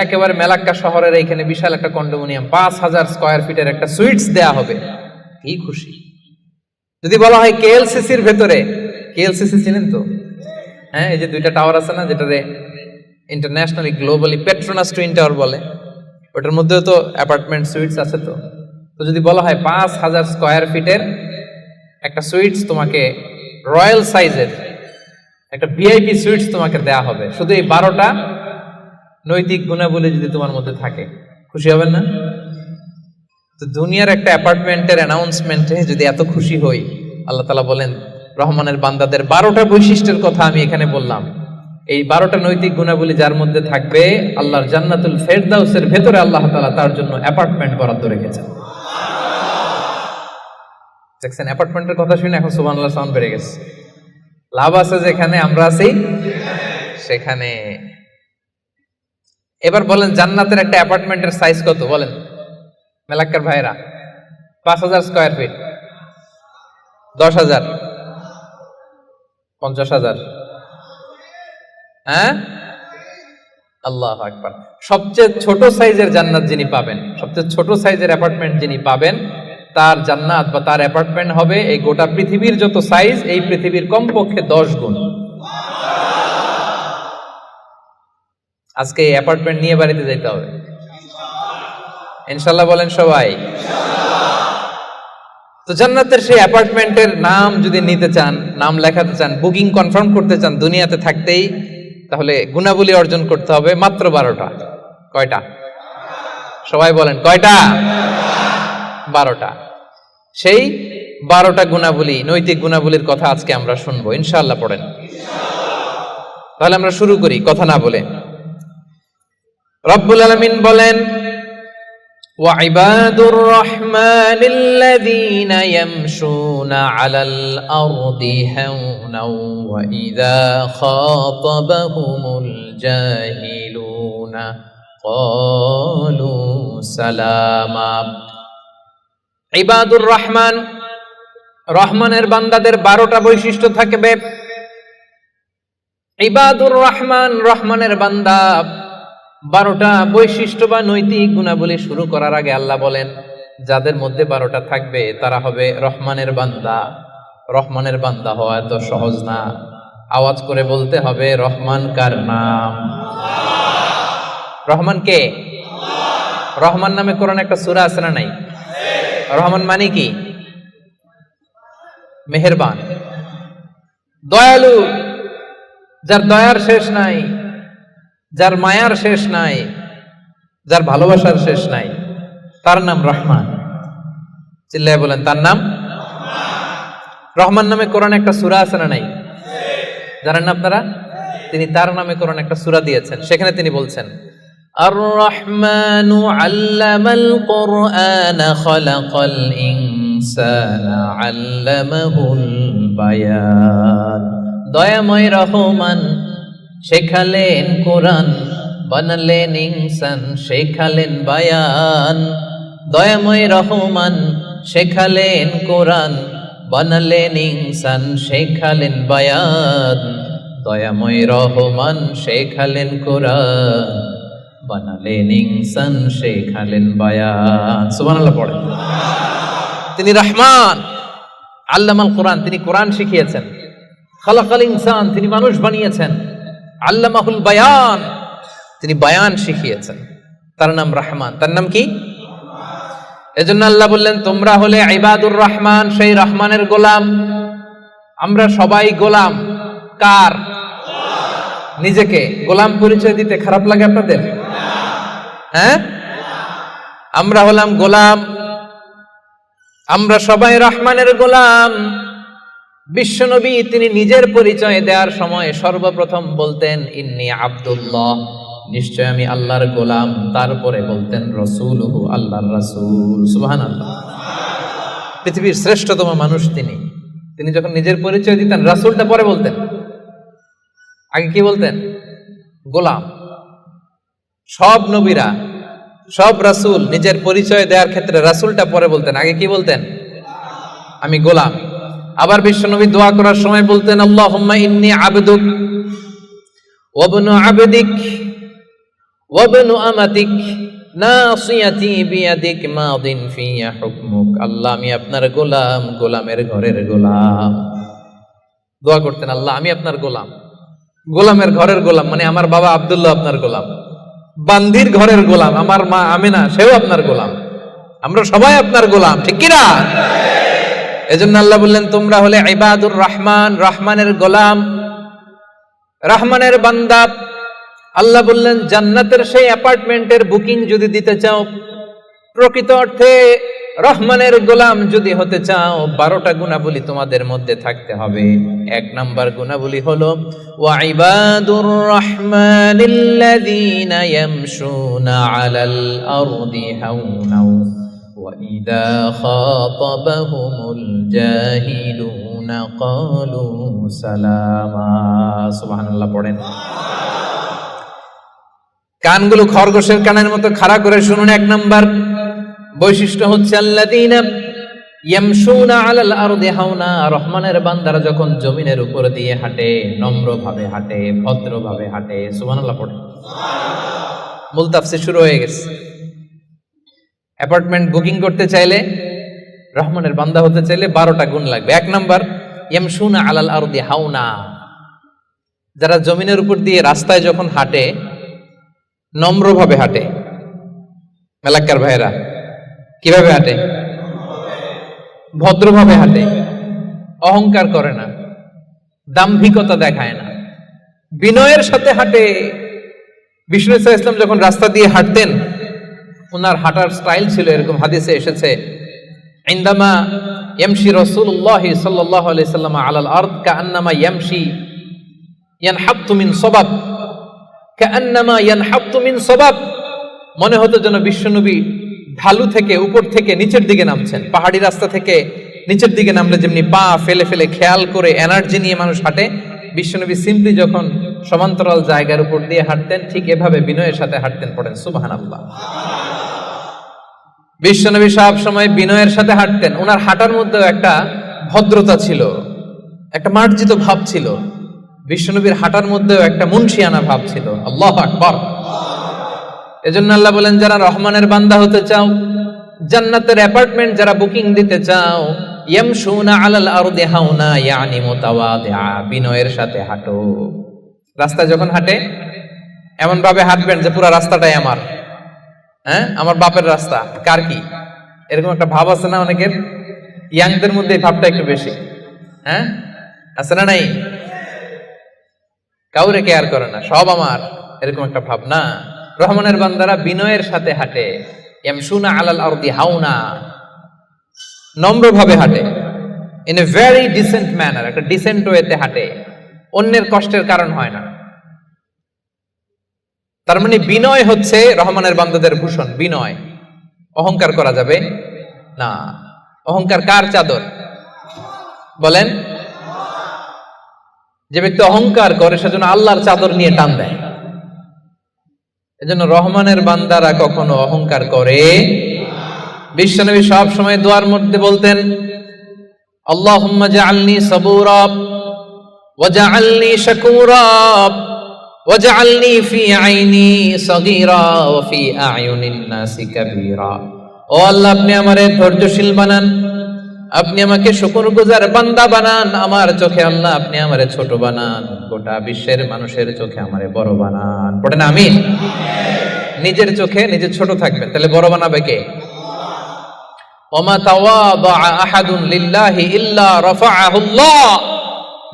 একেবারে মেলাক্কা শহরের এইখানে বিশাল একটা কন্ডোমিনিয়াম, 5000 স্কয়ার ফিটের একটা সুইটস দেওয়া হবে, কি খুশি। যদি বলা হয় কেএলসিসির ভেতরে, কেএলসিসি চিনেন তো? হ্যাঁ, এই যে 2টা টাওয়ার আছে না, যেটারে internationally globally Petronas twin tower বলে, ওটার মধ্যেও তো অ্যাপার্টমেন্ট সুইটস আছে। তো যদি বলা হয় 5000 স্কয়ার ফিটের একটা সুইটস তোমাকে, রয়্যাল সাইজের একটা ভিআইপি সুইটস তোমাকে দেয়া হবে, শুধু এই 12টা নৈতিক গুণাবলী যদি তোমার মধ্যে থাকে, খুশি হবেন না? তো দুনিয়ার একটা অ্যাপার্টমেন্টের অ্যানাউন্সমেন্টে যদি এত খুশি হই, আল্লাহ তাআলা বলেন রহমানের বান্দাদের 12টা বৈশিষ্ট্যের কথা আমি এখানে বললাম, এই 12টা নৈতিক গুণাবলী যার মধ্যে থাকবে, আল্লাহর জান্নাতুল ফেরদাউসের ভেতরে আল্লাহ তাআলা তার জন্য অ্যাপার্টমেন্ট বরাদ্দ রেখেছেন। দেখছেন, অ্যাপার্টমেন্টের কথা শুনে এখন সুবহানাল্লাহ সাউন্ড বেড়ে গেছে। লাভ আছে যেখানে আমরা আছি সেখানে। এবার বলেন জান্নাতের একটা অ্যাপার্টমেন্টের সাইজ কত বলেন মেলাক্কার ভাইরা? 5,000 স্কয়ার ফিট, 10,000, 50,000? হ্যাঁ, আল্লাহু আকবার। সবচেয়ে ছোট সাইজের জান্নাত যিনি পাবেন, সবচেয়ে ছোট সাইজের অ্যাপার্টমেন্ট যিনি পাবেন, তার জান্নাত বা তার অ্যাপার্টমেন্ট হবে এই গোটা পৃথিবীর যত সাইজ, এই পৃথিবীর কমপক্ষে 10 গুণ। আজকে এই অ্যাপার্টমেন্ট নিয়ে বাড়িতে যেতে হবে ইনশাআল্লাহ, বলেন সবাই। তো জান্নাতের সেই অ্যাপার্টমেন্টের নাম যদি নিতে চান, নাম লেখাতে চান, বুকিং কনফার্ম করতে চান দুনিয়াতে থাকতেই, তাহলে গুণাবলী অর্জন করতে হবে মাত্র 12টা। কয়টা? সবাই বলেন কয়টা? 12টা। সেই 12টা গুণাবলী, নৈতিক গুণাবলীর কথা আজকে আমরা শুনবো ইনশাআল্লাহ। পড়েন তাহলে আমরা শুরু করি কথা না বলে। রব্বুল আলামিন বলেন وعباد الرحمن الذين يمشون على الأرض هونا وإذا خاطبهم الجاهلون قالوا سلاما। ইবাদুর রহমান, রহমানের বান্দাদের 12টা বৈশিষ্ট্য থাকবে। ইবাদুর রহমান, রহমানের বান্দা, 12টা বৈশিষ্ট্য বা নৈতিক গুণাবলী শুরু করার আগে আল্লাহ বলেন যাদের মধ্যে 12টা থাকবে তারা হবে রহমানের বান্দা। রহমানের বান্দা হওয়া এত সহজ না, আওয়াজ করে বলতে হবে রহমান কার নাম? রহমান কে? রহমান নামে কোরআনে একটা সূরা আছে না নাই? রহমান মানে কি? মেহেরবান, দয়ালু, যার দয়ার শেষ নাই, যার মায়ার শেষ নাই, যার ভালোবাসার শেষ নাই, তার নাম রহমান। চিল্লায় বলেন তার নাম রহমান। নামে কোরআনে একটা সূরা আছে না নাই? জানেন না আপনারা? তিনি তার নামে কোরআনে একটা সূরা দিয়েছেন, সেখানে তিনি বলছেন আর রহমানু আল্লামাল কুরআনা খালাকাল ইনসানা আল্লামাহুল বায়ান। দয়াময় রহমান শেখালেন কোরআন, বানালেন ইনসান, শেখালেন বায়ান। দয়াময় রহমান শেখালেন কোরআন, বানালেন ইনসান, শেখালেন বায়ান। দয়াময় রহমান শেখালেন কোরআন, বানালেন ইনসান, শেখালেন বায়ান। সুবহানাল্লাহ পড়ে। তিনি রহমান, আল্লামাল কোরআন, তিনি কোরআন শিখিয়েছেন। খালাকাল ইনসান, তিনি মানুষ বানিয়েছেন। আল্লামাহুল বায়ান, তিনি বায়ান শিখিয়েছেন। তার নাম রহমান। তার নাম কি? এজন্য আল্লাহ বললেন তোমরা হলে ইবাদুর রহমান, সেই রহমানের গোলাম। আমরা সবাই গোলাম। কার? নিজেকে গোলাম পরিচয় দিতে খারাপ লাগে আপনাদের? হ্যাঁ, আমরা হলাম গোলাম, আমরা সবাই রহমানের গোলাম। বিশ্বনবী তিনি নিজের পরিচয় দেওয়ার সময় সর্বপ্রথম বলতেন ইন্নী আব্দুল্লাহ, নিশ্চয় আমি আল্লাহর গোলাম। তারপরে বলতেন রাসূলুহু, আল্লাহর রাসূল। সুবহানাল্লাহ। পৃথিবীর শ্রেষ্ঠতম মানুষ তিনি। তিনি যখন নিজের পরিচয় দিতেন রাসূলটা পরে বলতেন, আগে কি বলতেন? গোলাম। সব নবীরা, সব রাসূল নিজের পরিচয় দেওয়ার ক্ষেত্রে রাসূলটা পরে বলতেন, আগে কি বলতেন? আমি গোলাম। আবার বিশ্বনবী দোয়া করার সময় বলতেন আল্লাহুম্মা ইন্নী আবদুক ওয়া ইবনু আবদিক ওয়া ইবনু আমাতিক নাসিয়াতি বিয়াদিক মাদিন ফিয়া হুকমুক। আল্লাহ আমি আপনার গোলাম, গোলামের ঘরের গোলাম। দোয়া করতেন আল্লাহ আমি আপনার গোলাম, গোলামের ঘরের গোলাম, মানে আমার বাবা আব্দুল্লাহ আপনার গোলাম, বান্দির ঘরের গোলাম আমার মা আমিনা সেও আপনার গোলাম, আমরা সবাই আপনার গোলাম, ঠিক কি না? এজন্য আল্লাহ বললেন তোমরা হলে ইবাদুর রহমান, রহমানের গোলাম, রহমানের বান্দা। আল্লাহ বললেন, জান্নাতের সেই অ্যাপার্টমেন্টের বুকিং যদি দিতে চাও, প্রকৃত অর্থে রহমানের গোলাম যদি হতে চাও, 12টা গুণাবলী তোমাদের মধ্যে থাকতে হবে। 1 নাম্বার গুণাবলী হলো ওয়া ইবাদুর রাহমানিল্লাযীনা ইয়ামশুনা আলাল আরদি হাওনা ওয়া ইযা খাতাবাহুমুল জাহিলুনা ক্বালু সালামা। সুবহানাল্লাহ পড়েন। কানগুলো খরগোশের কানের মতো খাড়া করে শুনুন। 1 নাম্বার বৈশিষ্ট্য হচ্ছে আল্লাযীনা ইয়ামশুনা আলাল আরদি হাওনা, রহমানের বান্দারা যখন জমিনের উপর দিয়ে হাঁটে, নম্রভাবে হাঁটে, ভদ্রভাবে হাঁটে। সুবহানাল্লাহ পড়ে। মূল তাফসীর শুরু হয়ে গেছে। অ্যাপার্টমেন্ট বুকিং করতে চাইলে, রহমানের বান্দা হতে চাইলে 12টা গুণ লাগবে। 1 নাম্বার ইয়ামশুনা আলাল আরদি হাওনা, যারা জমিনের উপর দিয়ে রাস্তায় যখন হাঁটে নম্রভাবে হাঁটে। এলাকার ভাইরা কিভাবে হাঁটে? ভদ্রভাবে হাঁটে, অহংকার করে না, দাম্ভিকতা দেখায় না, বিনয়ের সাথে হাঁটে। বিষ্ণু ইসলাম যখন রাস্তা দিয়ে হাঁটতেন, ওনার হাঁটার স্টাইল ছিল এরকম, হাদিসে এসেছে, ইনদামা ইয়ামশি রাসূলুল্লাহ সাল্লাল্লাহু আলাইহি সাল্লাম আলাল আরদ কাআন্নামা ইয়ামশি ইয়ানহাত্তু মিন সাবাব, কাআন্নামা ইয়ানহাত্তু মিন সাবাব। মনে হতো যেন বিশ্বনবী ঢালু থেকে, উপর থেকে নিচের দিকে নামছেন। পাহাড়ি রাস্তা থেকে নিচের দিকে নামলে যেমনি পা ফেলে ফেলে খেয়াল করে এনার্জি নিয়ে মানুষ হাঁটে, বিশ্বনবী সিম্পলি যখন সমান্তরাল জায়গার উপর দিয়ে হাঁটতেন, ঠিক এভাবে বিনয়ের সাথে হাঁটতেন। পড়েন সুবহানাল্লাহ। বিশ্বনবী সব সময় বিনয়ের সাথে হাঁটতেন। ওনার হাঁটার মধ্যেও একটা ভদ্রতা ছিল, একটা মার্জিত ভাব ছিল। বিশ্বনবীর হাঁটার মধ্যেও একটা মুনশিয়ানা ভাব ছিল। আল্লাহু আকবার। এজন্য আল্লাহ বলেন, যারা রহমানের বান্দা হতে চাও, জান্নাতের অ্যাপার্টমেন্ট যারা বুকিং দিতে চাও, ইয়ামশুনা আলাল আরদি হাওনা ইয়ানি মুতাওয়াদিআ, বিনয়ের সাথে হাঁটো। রাস্তায় যখন হাঁটে এমন ভাবে হাঁটবেন যে পুরো রাস্তাটাই আমার, আমার বাপের রাস্তা, কার কি, এরকম একটা ভাব আছে না অনেকের? ইয়াংদের মধ্যে এই ভাবটা একটু বেশি, আছে না? নাই, কাউরে কেয়ার করে না, সব আমার, এরকম একটা ভাব না। রহমানের বান্দারা বিনয়ের সাথে হাঁটে। ইয়ামশুনা আলাল আরদি হাওনা, নম্রভাবে হাঁটে, in a very dissent manner, একটা ডিসেন্ট ওয়েতে হাঁটে, অন্যের কষ্টের কারণ হয় না। তার মানে বিনয় হচ্ছে রহমানের বান্দাদের ভূষণ। বিনয়, অহংকার করা যাবে না। অহংকার কার চাদর বলেন? যে ব্যক্তি অহংকার করে সেজন্য আল্লাহর চাদর নিয়ে টান দেয়। এজন্য রহমানের বান্দারা কখনো অহংকার করে। বিশ্বনবী সব সময় দোয়ার মধ্যে বলতেন, আল্লাহুম্মা জাআলনি সাবুরা ওয়া জাআলনি শাকুরা ওয়া জাআলনি ফি আইনি সাগীরা ওয়া ফি আ'য়ুনিন নাসি কাবীরা। ও আল্লাহ, আপনি আমারে ধৈর্যশীল বানান, আপনি আমাকে শুকরগুজার বান্দা বানান, আমার চোখে আল্লাহ আপনি আমারে ছোট বানান, গোটা বিশ্বের মানুষের চোখে আমারে বড় বানান। পড়েন আমিন। নিজের চোখে নিজে ছোট থাকবেন, তাহলে বড় বানাবে কে? ওমা তাওয়াদা আহাদুন লিল্লাহি ইল্লা রাফাআহুল্লাহ,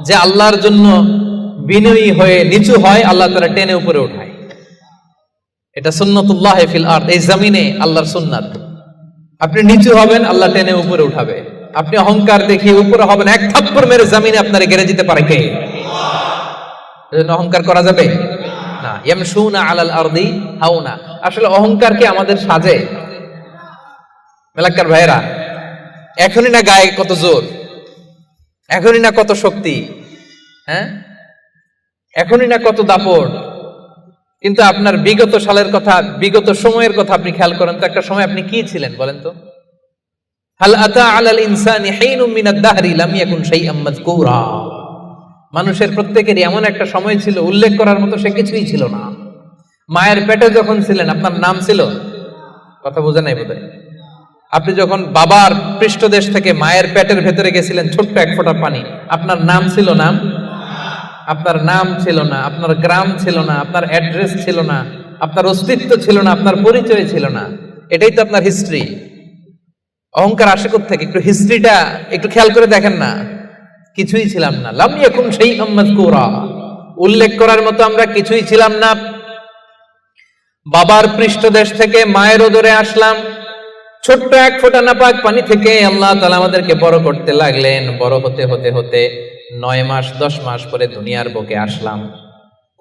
যে আল্লাহর জন্য বিনয়ী হয়ে নিচু হয়, আল্লাহ তাআলা টেনে উপরে উঠায়। এটা সুন্নাতুল্লাহ ফিল আরদ, এই জমিনে আল্লাহর সুন্নাত। আপনি নিচু হবেন, আল্লাহ টেনে উপরে উঠাবে। আপনি অহংকার দেখিয়ে উপরে হবেন, এক থাপ্পড় মেরে জমিনে আপনারে গেড়ে দিতে পারে কে? এজন্য অহংকার করা যাবে না। ইয়ামশুনা আলাল আরদি হাওনা। আসলে অহংকার কি আমাদের সাজে? এলাকার ভাইরা, এখনই না গায়ে কত জোর, এখনই না কত শক্তি, এখনই না কত দাপট, কিন্তু আপনার বিগত সালের কথা, বিগত সময়ের কথা আপনি খেয়াল করেন তো, একটা সময় আপনি কি ছিলেন বলেন তো? হাল আতা আলাল ইনসানি হিনুম মিনাদ দাহরি লাম ইয়াকুন শাইআম মাযকুরা। মানুষের প্রত্যেকেরই এমন একটা সময় ছিল, উল্লেখ করার মতো সে কিছুই ছিল না। মায়ের পেটে যখন ছিলেন আপনার নাম ছিল? কথা বোঝা নাই বোধহয়। আপনি যখন বাবার পৃষ্ঠদেশ থেকে মায়ের পেটের ভেতরে গেছিলেন, ছোট্ট এক ফোঁটা পানি, আপনার নাম ছিল? নাম, আপনার নাম ছিল না, আপনার গ্রাম ছিল না, আপনার অ্যাড্রেস ছিল না, আপনার অস্তিত্ব ছিল না, আপনার পরিচয় ছিল না। এটাই তো আপনার হিস্ট্রি। অহংকার আসে কোত্থেকে? একটু হিস্ট্রিটা একটু খেয়াল করে দেখেন না। কিছুই ছিলাম না। লাম ইয়াকুন শাইআম মাযকুরা, উল্লেখ করার মতো আমরা কিছুই ছিলাম না। বাবার পৃষ্ঠদেশ থেকে মায়ের উদরে আসলাম, ছোট্ট এক ফোঁটা নাপাক পানি থেকে আল্লাহ তাআলা আমাদেরকে বড় করতে লাগলেন। বড় হতে হতে হতে 9 মাস 10 মাস পরে দুনিয়ার বুকে আসলাম।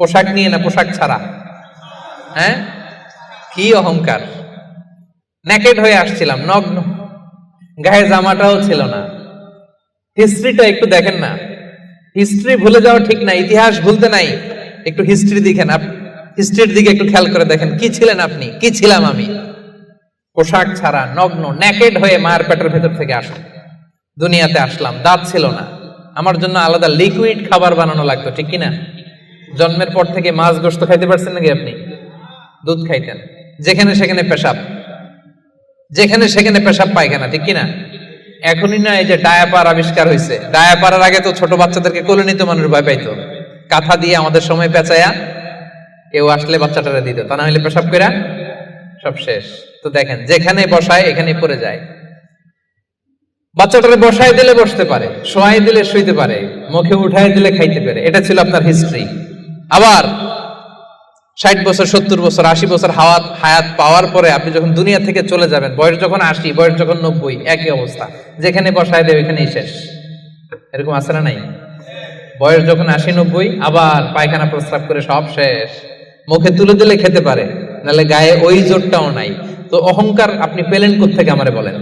পোশাক নিয়ে না পোশাক ছাড়া? হ্যাঁ, কি অহংকার! নেকেড হয়ে আসছিলাম, নগ্ন, গায়ে জামাটাও ছিল না। হিস্ট্রিটা একটু দেখেন না, হিস্ট্রি ভুলে যাওয়া ঠিক না, ইতিহাস ভুলতে নাই। একটু হিস্ট্রি দেখেন, হিস্ট্রির দিকে একটু খেয়াল করে দেখেন, কি ছিলেন আপনি, কি ছিলাম আমি। পোশাক ছাড়া, নগ্ন, নেকেড হয়ে মায়ের পেটের ভেতর থেকে আসলাম, দুনিয়াতে আসলাম। দাঁত ছিল না, আমার জন্য আলাদা লিকুইড খাবার বানানো লাগতো, ঠিক কিনা? জন্মের পর থেকে মাছ গোশত খাইতে পারছেন নাকি আপনি? দুধ খাইতেন, যেখানে সেখানে পেশাব, যেখানে সেখানে পেশাব পায়খানা, ঠিক কিনা? এখনই না এই যে ডায়াপার আবিষ্কার হয়েছে, ডায়াপারের আগে তো ছোট বাচ্চাদেরকে কোলে নিতে মানুষ ভয় পাইতো, কাঁথা দিয়ে আমাদের সময় পেঁচায়া কেউ আসলে বাচ্চাটারে দিত, তা না হলে পেশাব কইরা সব শেষ। তো দেখেন, যেখানে বসায় এখানে পড়ে যায়। বাচ্চাটারে বসায় দিলে বসতে পারে, শোয়াই দিলে শুইতে পারে, মুখে উঠাই দিলে খাইতে পারে। এটা ছিল আপনার হিস্ট্রি। আবার 60 বছর 70 বছর 80 বছর হায়াত পাওয়ার পরে আপনি যখন দুনিয়া থেকে চলে যাবেন, বয়স যখন 80, বয়স যখন 90, একই অবস্থা, যেখানে বসায় দেয় ওইখানেই শেষ। এরকম আছে না নাই? বয়স যখন 80 90 আবার পায়খানা প্রস্রাব করে সব শেষ, মুখে তুলে দিলে খেতে পারে, নাহলে গায়ে ওই জোরটাও নাই। তো অহংকার আপনি পেলেন কোত্থেকে আমারে বলেন?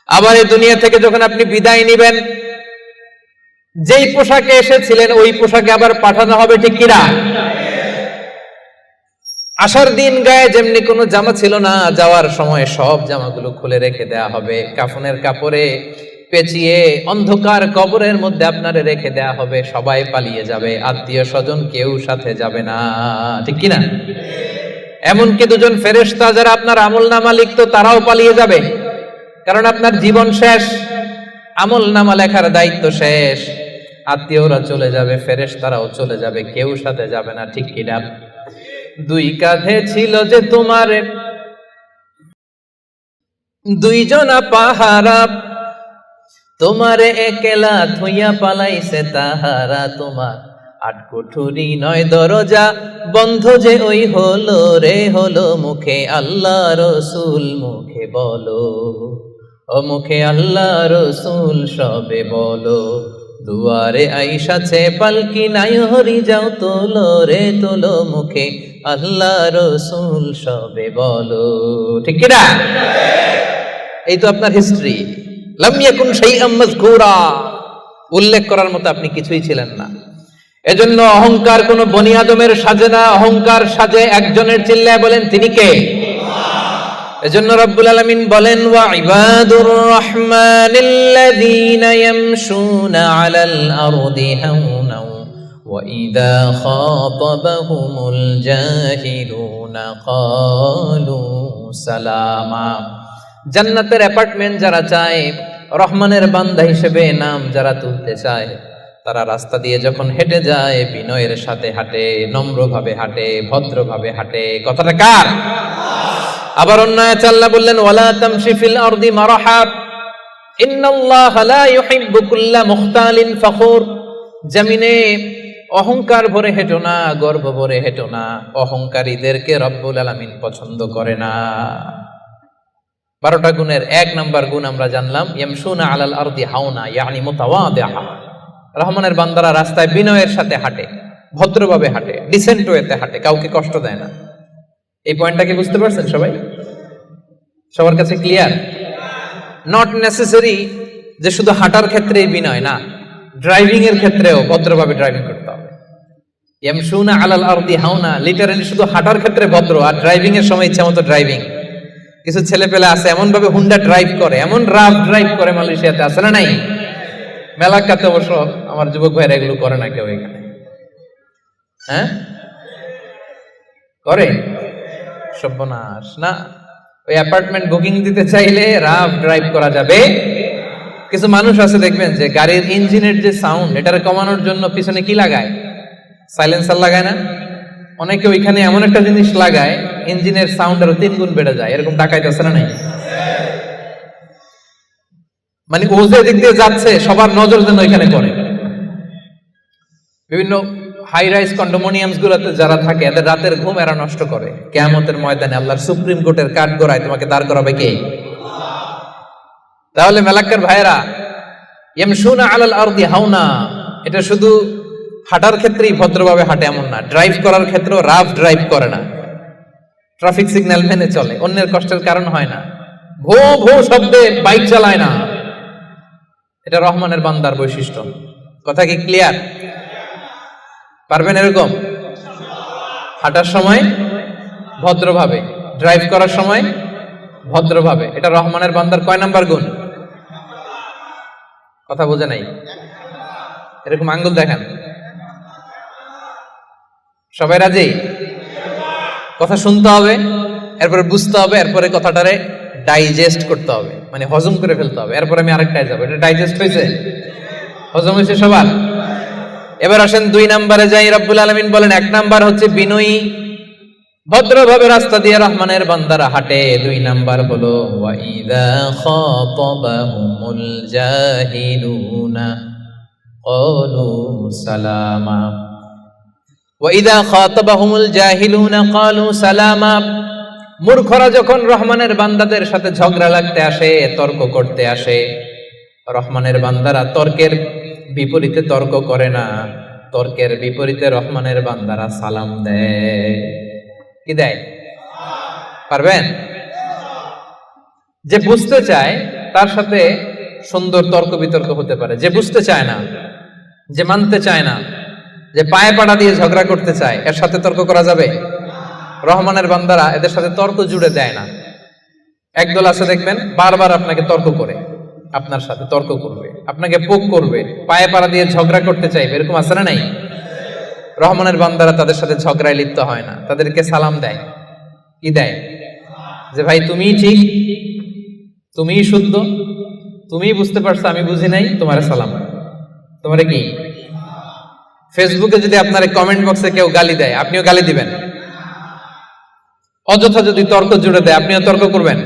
আবার এই দুনিয়া থেকে যখন আপনি বিদায় নিবেন, যেই পোশাকে এসেছিলেন ওই পোশাকে আবার পাঠানো হবে, ঠিক কিনা? আসার দিন গায়ে যেমনি কোনো জামা ছিল না, যাওয়ার সময় সব জামাগুলো খুলে রেখে দেয়া হবে, কাফনের কাপড়ে পেঁচিয়ে অন্ধকার কবরের মধ্যে আপনারে রেখে দেয়া হবে। সবাই পালিয়ে যাবে, আত্মীয় স্বজন কেউ সাথে যাবে না, ঠিক কিনা? এমনকি দুজন ফেরেশতা যারা আপনার আমলনামা লিখতো তারাও পালিয়ে যাবে, কারণ আপনার জীবন শেষ, আমলনামা লেখার দায়িত্ব শেষ। আত্মীয়রা চলে যাবে, ফেরেশতারাও চলে যাবে, কেউ সাথে যাবে না, ঠিক কিনা? দুই কাঁধে ছিল যে তোমার দুইজনা পাহারা, তোমারে একলা থইয়া পালাইছে তাহারা। তোমার 8 কুঠুরি 9 দরজা বন্ধ যে ওই হলো রে হলো, মুখে আল্লাহ রসুল মুখে বলো, ও মুখে আল্লাহ রসুল সবে বলো। দুয়ারে আইসাছে পালকি নাই হরি যাও তোলো রে তোলো, মুখে আল্লাহ রসুল সবে বলো, ঠিক কিনা? এই তো আপনার হিস্ট্রি। লাম ইয়াকুন শাইআম মাযকুরা, উল্লেখ করার মতো আপনি কিছুই ছিলেন না। এজন্য অহংকার কোন বনি আদমের সাজে না, অহংকার সাজে একজনের। চিল্লায় বলেন তিনি কে? এজন্য রব্বুল আলামিন বলেন, ওয়া ইবাদুর রাহমানিল্লাযীনা ইয়ামশুনা আলাল আরদি হাওনা ওয়া ইযা খাতাবাহুমুল জাহিলুনা ক্বালু সালামা। জান্নাতের অ্যাপার্টমেন্ট যারা চায়, রহমানের বান্দা হিসেবে নাম যারা তুলতে চায়, তারা রাস্তা দিয়ে যখন হেঁটে যায় বিনয়ের সাথে হাঁটে, নম্রভাবে হাঁটে, ভদ্রভাবে হাঁটে। কথাটা কার? আবার অন্য আয়াতে আল্লাহ বললেন, ওয়ালা তামশি ফিল আরদি মারহা ইন্নাল্লাহা লা ইউহিব্বু কুল্লা মুখতালিন ফখুর। জমিনে অহংকার ভরে হেঁটো না, গর্ব ভরে হেঁটো না, অহংকারীদেরকে রব্বুল আলামিন পছন্দ করে না। 12টা গুণের 1 নাম্বার গুণ আমরা জানলাম, ইয়ামশুনা আলাল আরদি হাওনা ইয়ানি মুতাওয়াদিআ। রহমানের বান্দারা রাস্তায় বিনয়ের সাথে হাঁটে, ভদ্রভাবে হাঁটে, ডিসেন্ট ওয়েতে হাঁটে, কাউকে কষ্ট দেয় না। এই পয়েন্টটা কি বুঝতে পারছেন সবাই? সবার কাছে ক্লিয়ার? নট নেসেসারি যে শুধু হাঁটার ক্ষেত্রেই বিনয়, না, ড্রাইভিং এর ক্ষেত্রেও ভদ্রভাবে ড্রাইভিং করতে হবে। ইয়ামশুনা আলাল আরদি হাওনা লিটারালি শুধু হাঁটার ক্ষেত্রে ভদ্র, আর ড্রাইভিং এর সময় ইচ্ছা মতো ড্রাইভিং। কিছু ছেলে পেলে আছে এমন ভাবে হুন্ডা ড্রাইভ করে, এমন রাফ ড্রাইভ করে, মালয়েশিয়াতে আছে না নাই? মেলাকাতে অবশ্য আমার যুবক ভাইরা এগুলো করে না কেউ এখানে। হ্যাঁ করে? সর্বনাশ না। ওই অ্যাপার্টমেন্ট বুকিং দিতে চাইলে রাফ ড্রাইভ করা যাবে। কিছু মানুষ আছে দেখবেন যে গাড়ির ইঞ্জিনের যে সাউন্ড, এটারে কমানোর জন্য পিছনে কি লাগায়? সাইলেন্সার লাগায় না? অনেকে ওইখানে এমন একটা জিনিস লাগায়, ইঞ্জিনের সাউন্ড আরো 3 গুণ বেড়ে যায়। এরকম ডাকাইতে আছে না নাই? মানে ও যে দিক দিয়ে যাচ্ছে সবার নজর যেন ওইখানে পড়ে। বিভিন্ন হাই রাইজ কন্ডোমিনিয়ামস গুলোতে যারা থাকে এদের রাতের ঘুম এরা নষ্ট করে, কিয়ামতের ময়দানে আল্লাহর সুপ্রিম কোর্টের কাঠগড়ায় তোমাকে দাঁড় করাবে কে? তাহলে মেলাক্কার ভাইরা, ইয়ামশুনা আলাল আরদি হাওনা, এটা শুধু হাঁটার ক্ষেত্রেই ভদ্রভাবে হাঁটে এমন না, ড্রাইভ করার ক্ষেত্রেও রাফ ড্রাইভ করে না, ট্রাফিক সিগন্যাল মেনে চলে, অন্যের কষ্টের কারণ হয় না, ভো ভো শব্দে বাইক চালায় না। এটা রহমানের বান্দার বৈশিষ্ট্য। কথা কি ক্লিয়ার? পারবেন এরকম হাঁটার সময় ভদ্রভাবে, ড্রাইভ করার সময় ভদ্রভাবে? এটা রহমানের বান্দার কয় নাম্বার গুণ? কথা বোঝে নাই? এরকম আঙ্গুল দেখান। সবাই রাজি? কথা শুনতে হবে, এরপরে বুঝতে হবে, এরপরে কথাটারে ডাইজেস্ট করতে হবে, মানে হজম করে ফেলতে হবে, এরপরে আমি আরেকটায় যাবো। এটা ডাইজেস্ট হয়েছে? হজম হয়েছে সবার? এবার আসেন 2 নম্বরে যাই। রব্বুল আলামিন বলেন 1 নাম্বার হচ্ছে বিনয়ী, ভদ্রভাবে রাস্তা দিয়ে রহমানের বান্দারা হাঁটে। 2 নাম্বার হলো ওয়া ইযা খাতাবাহুমুল জাহিলুনা ক্বালু সালামা। ওয়া ইযা খাতাবাহুমুল জাহিলুনা ক্বালু সালামা। মূর্খরা যখন রহমানের বান্দাদের সাথে ঝগড়া লাগতে আসে, তর্ক করতে আসে, রহমানের বান্দারা তর্কের বিপরীতে তর্ক করে না, তর্কের বিপরীতে রহমানের বান্দারা সালাম দেয়। কি দেয়? পারবেন? যে বুঝতে চায় তার সাথে সুন্দর তর্ক বিতর্ক হতে পারে, যে বুঝতে চায় না, যে মানতে চায় না, যে পায়ে পাড়া দিয়ে ঝগড়া করতে চায়, এর সাথে তর্ক করা যাবে? রহমানের বান্দারা এদের সাথে তর্ক জুড়ে দেয় না। একদল আছে দেখবেন বারবার আপনাকে তর্ক করে, আপনার সাথে তর্ক করবে, আপনাকে পোক করবে, পায়ে পাড়া দিয়ে ঝগড়া করতে চাইবে, এরকম আছে না নাই? রহমানের বান্দারা তাদের সাথে ঝগড়ায় লিপ্ত হয় না, তাদেরকে সালাম দেয়। কি দেয়? যে ভাই তুমিই ঠিক, তুমিই শুদ্ধ, তুমিই বুঝতে পারছো, আমি বুঝি নাই, তোমারে সালাম। তোমারে কি? ফেসবুকে যদি আপনার কমেন্ট বক্সে কেউ গালি দেয়, আপনিও গালি দিবেন? অযথা যদি তর্ক জুড়ে দেয়, আপনিও তর্ক করবেন?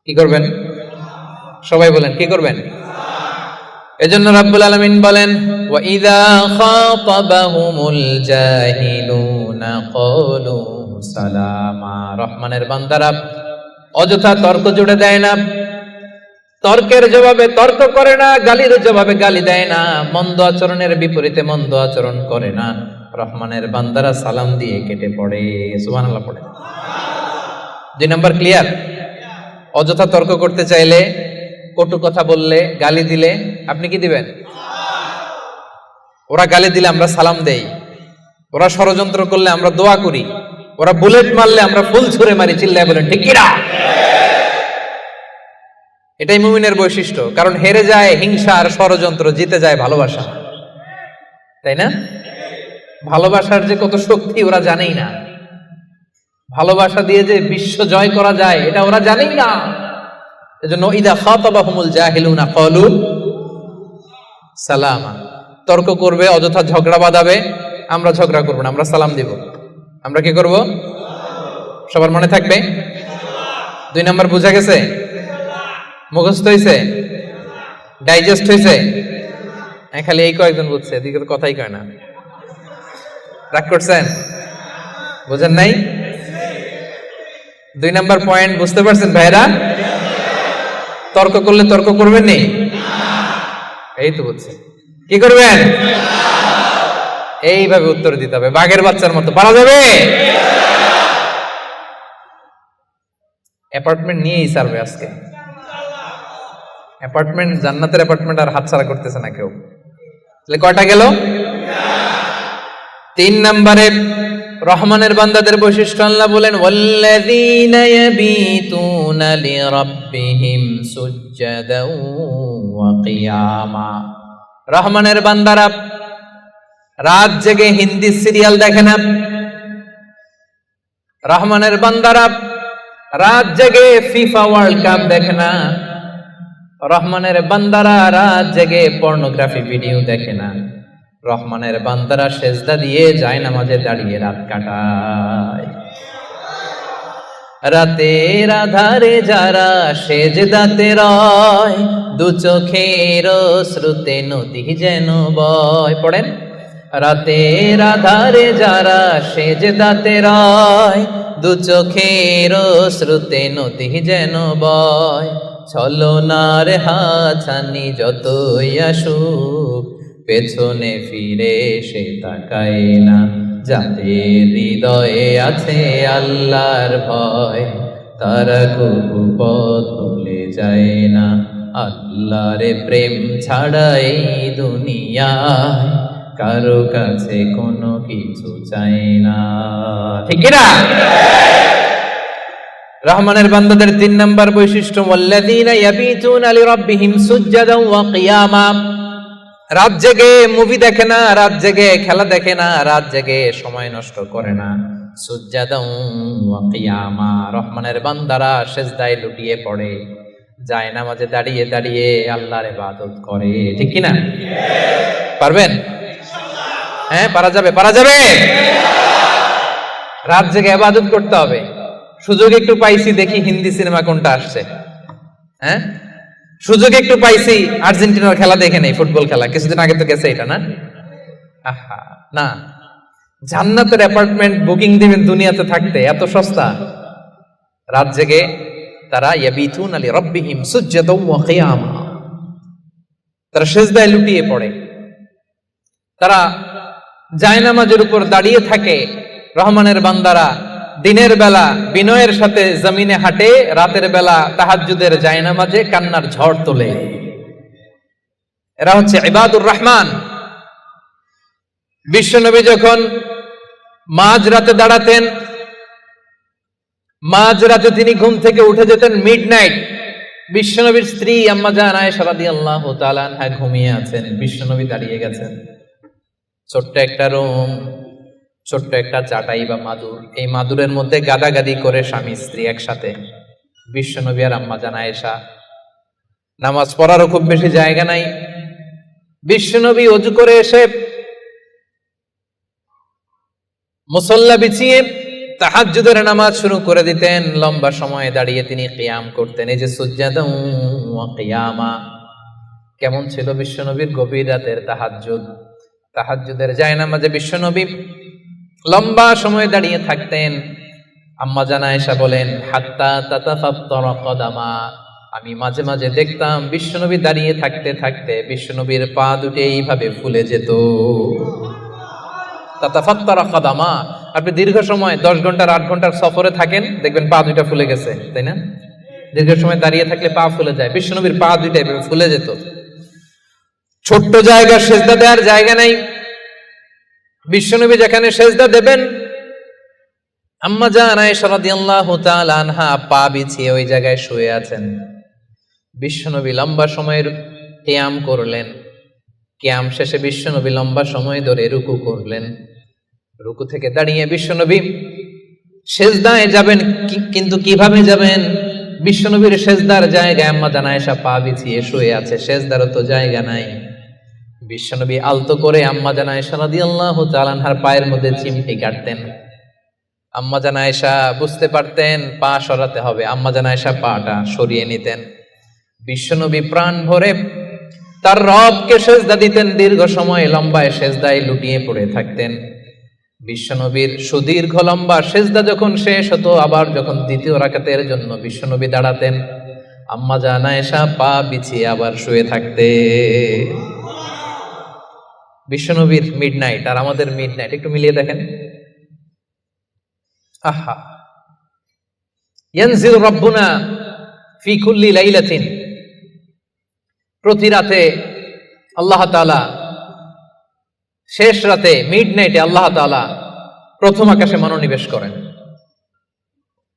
কি করবেন? সবাই বলেন কি করবেন? এজন্য রাব্বুল আলামিন বলেন ওয়া ইযা খাতাবাহুমুল জাহিলুনা ক্বালু সালামা। রহমানের বান্দারা অযথা তর্ক জুড়ে দেয় না, তর্কের জবাবে তর্ক করে না, গালির জবাবে গালি দেয় না, মন্দ আচরণের বিপরীতে মন্দ আচরণ করে না। রহমানের বান্দারা সালাম দিয়ে কেটে পড়ে। সুবহানাল্লাহ পড়ে। 2 নাম্বার ক্লিয়ার? অযথা তর্ক করতে চাইলে, কটু কথা বললে, গালি দিলে আপনি কি দিবেন? ওরা গালি দিলে আমরা সালাম দেই, ওরা ষড়যন্ত্র করলে আমরা দোয়া করি, ওরা বুলেট মারলে আমরা ফুল ছুঁড়ে মারি, চিল্লায় বলেন ঠিক কিনা? এটাই মুমিনের বৈশিষ্ট্য। কারণ হেরে যায় হিংসা আর ষড়যন্ত্র, জিতে যায় ভালোবাসা। তাই না? ভালোবাসার যে কত শক্তি ওরা জানেই না, ভালোবাসা দিয়ে যে বিশ্ব জয় করা যায় এটা ওরা জানেই না। এজন্য ইদা খাতাবাহুমুল জাহিলুনা ক্বালু সালামা। তর্ক করবে, অযথা ঝগড়া বাঁধাবে, আমরা ঝগড়া করব না, আমরা সালাম দিব। আমরা কি করব? সবার মনে থাকবে? 2 নাম্বার বুঝা গেছে? মুখস্থ হয়েছে? ডাইজেস্ট হয়েছে? খালি এই কয়েকজন বুঝছে, এদিকে তো কথাই কয় না। রাগ করছেন? বুঝেন নাই? 2 নাম্বার পয়েন্ট বুঝতে পারছেন ভাইরা? তর্ক করলে তর্ক করবেন নি? এই তো বুঝছেন। কি করবেন? এইভাবে উত্তর দিতে হবে, বাঘের বাচ্চার মতো। পারা যাবে? অ্যাপার্টমেন্ট নিয়েই সারবে আজকে। অ্যাপার্টমেন্ট, জান্নাতের অ্যাপার্টমেন্ট আর হাতছাড়া করতেছে না কেউ। তাহলে কয়টা গেল? 3 নম্বরে রহমানের বান্দাদের বৈশিষ্ট্য আল্লাহ বলেন ওয়াল্লাযীনা ইয়াবিতুনা লিরাব্বিহিম সুজদাও ওয়া কিয়ামা। রহমানের বান্দারা রাত জেগে হিন্দি সিরিয়াল দেখে না, রহমানের বান্দারা রাত জেগে ফিফা ওয়ার্ল্ড কাপ দেখে না, রহমানের বান্দারা রাত জেগে পর্নোগ্রাফি ভিডিও দেখে না, রহমানের বান্দারা সেজদা দিয়ে জায়নামাজে দাঁড়িয়ে রাত কাটায়। রাতের আধারে যারা সেজদাতে রয়, দু চোখের শ্রুতে নদী যেন বয়। পড়েন রাতের আধারে যারা সেজদাতে রয়, দু চোখের শ্রুতে নদী যেন বয়। ছলনার হাছানি যতই আসুক, পেছনে ফিরে সে তাকায় না। যাদের হৃদয়ে আছে আল্লাহর ভয়, তারা কবু পথ ভুলে যায় না। আল্লাহর প্রেম ছাড়া এই দুনিয়ায় কারো কাছে কোনো কিছু চাই না। ঠিক না? রহমানের বান্দাদের 3 নাম্বার বৈশিষ্ট্য, ওয়াল্লাযীনা ইয়াবিতুনা লিরাব্বিহিম সুজদান ওয়া কিয়ামা। রাত জেগে মুভি দেখে না, রাত জেগে খেলা দেখে না, রাত জেগে সময় নষ্ট করে না। সুজদান ওয়া কিয়ামা, রহমানের বান্দারা সিজদায় লুটিয়ে পড়ে, যায় নামাজে দাঁড়িয়ে দাঁড়িয়ে আল্লাহর ইবাদত করে। ঠিক কি না? পারবেন? হ্যাঁ, পারা যাবে, পারা যাবে। রাত জেগে ইবাদত করতে হবে। সুযোগ একটু পাইছি, দেখি হিন্দি সিনেমা কোনটা আসছে। হ্যাঁ, সুযোগ একটু পাইছি, আর্জেন্টিনার খেলা দেখে নেই, ফুটবল খেলা কিছুদিন আগে তো গেছে এটা না। আহা না, জান্নাতের অ্যাপার্টমেন্ট বুকিং দিবেন দুনিয়াতে থাকতে, এত সস্তা। রাত জেগে তারা ইয়াবিতুনা লিরাব্বিহিম সুজদান ওয়া কিয়ামা, তারা সিজদায় লুটিয়ে পড়ে, তারা জায়নামাজের উপর দাঁড়িয়ে থাকে। রহমানের বান্দারা দিনের বেলা বিনয়ের সাথে জমিনে হাঁটে, রাতের বেলা তাহাজ্জুদের জায়নামাজে কান্নার ঝড় তোলে। এরা হচ্ছে ইবাদুর রহমান। বিশ্বনবী যখন মাঝরাতে দাঁড়াতেন, মাঝরাতে তিনি ঘুম থেকে উঠে যেতেন মিডনাইট। বিশ্বনবীর স্ত্রী আম্মা জান আয়েশা রাদিয়াল্লাহু তাআলা আনহা ঘুমিয়ে আছেন, বিশ্বনবী দাঁড়িয়ে গেছেন। ছোট্ট একটা রুম, ছোট্ট একটা চাটাই বা মাদুর, এই মাদুরের মধ্যে গাদাগাদি করে স্বামী স্ত্রী একসাথে। বিশ্বনবী আর আম্মা জান আয়েশা, নামাজ পড়ারও খুব বেশি জায়গা নাই। বিশ্বনবী ওযু করে এসে মুসল্লা বিছিয়ে তাহাজ্জুদের নামাজ শুরু করে দিতেন। লম্বা সময় দাঁড়িয়ে তিনি কিয়াম করতেন। এই যে সুজদান ওয়া কিয়ামা, কেমন ছিল বিশ্বনবীর গভীর রাতের তাহাজ্জুদ। তাহাজ্জুদের জায়নামাজে বিশ্বনবী লম্বা সময় দাঁড়িয়ে থাকতেন। আম্মা জান আয়েশা বলেন, হাত্তা তাতাফাত্তারা কদামা, আমি মাঝে মাঝে দেখতাম বিশ্বনবী দাঁড়িয়ে থাকতে থাকতে বিশ্বনবীর পা দুটো এইভাবে ফুলে যেত। তাতাফাত্তারা কদামা, আপনি দীর্ঘ সময় 10 ঘন্টার 8 ঘন্টার সফরে থাকেন, দেখবেন পা দুইটা ফুলে গেছে, তাই না? দীর্ঘ সময় দাঁড়িয়ে থাকলে পা ফুলে যায়। বিশ্বনবীর পা দুইটা এভাবে ফুলে যেত। ছোট্ট জায়গা, সেজদা দেওয়ার জায়গা নাই। বিশ্বনবী যেখানে সেজদা দেবেন, আম্মা জান আয়েশা রাদিয়াল্লাহু তাআলা আনহা পা বিছিয়ে ওই জায়গায় শুয়ে আছেন। বিশ্বনবী লম্বা সময়ের কিয়াম করলেন। কিয়াম শেষে বিশ্বনবী লম্বা সময় ধরে রুকু করলেন। রুকু থেকে দাঁড়িয়ে বিশ্বনবী সেজদায় যাবেন, কিন্তু কিভাবে যাবেন? বিশ্বনবীর সেজদার জায়গায় আম্মা জান আয়েশা পা বিছিয়ে শুয়ে আছে, সেজদারও তো জায়গা নাই। বিশ্বনবী আলতো করে আম্মা জান আয়েশা রাদিয়াল্লাহু তাআলা আনহার পায়ের মধ্যে চিমটি কাটতেন। আম্মা জান আয়েশা বুঝতে পারতেন পা সরাতে হবে, আম্মা জান আয়েশা পাটা সরিয়ে নিতেন। বিশ্বনবী প্রাণ ভরে তার রবকে সেজদা দিতেন। দীর্ঘ সময় লম্বায় সেজদায় লুটিয়ে পড়ে থাকতেন। বিশ্বনবীর সুদীর্ঘ লম্বা সেজদা যখন শেষ হতো, আবার যখন দ্বিতীয় রাকাতের জন্য বিশ্বনবী দাঁড়াতেন, আম্মা জান আয়েশা পা বিছিয়ে আবার শুয়ে থাকতে। বিশ্বনবীর মিডনাইট আর আমাদের মিডনাইট একটু মিলিয়ে দেখেন। আহা, ইয়ানজিল রাব্বুনা ফি কুল্লি লাইলাতিন, প্রতি রাতে আল্লাহ তাআলা, শেষ রাতে মিডনাইটে আল্লাহ তাআলা প্রথম আকাশে মনোনিবেশ করেন,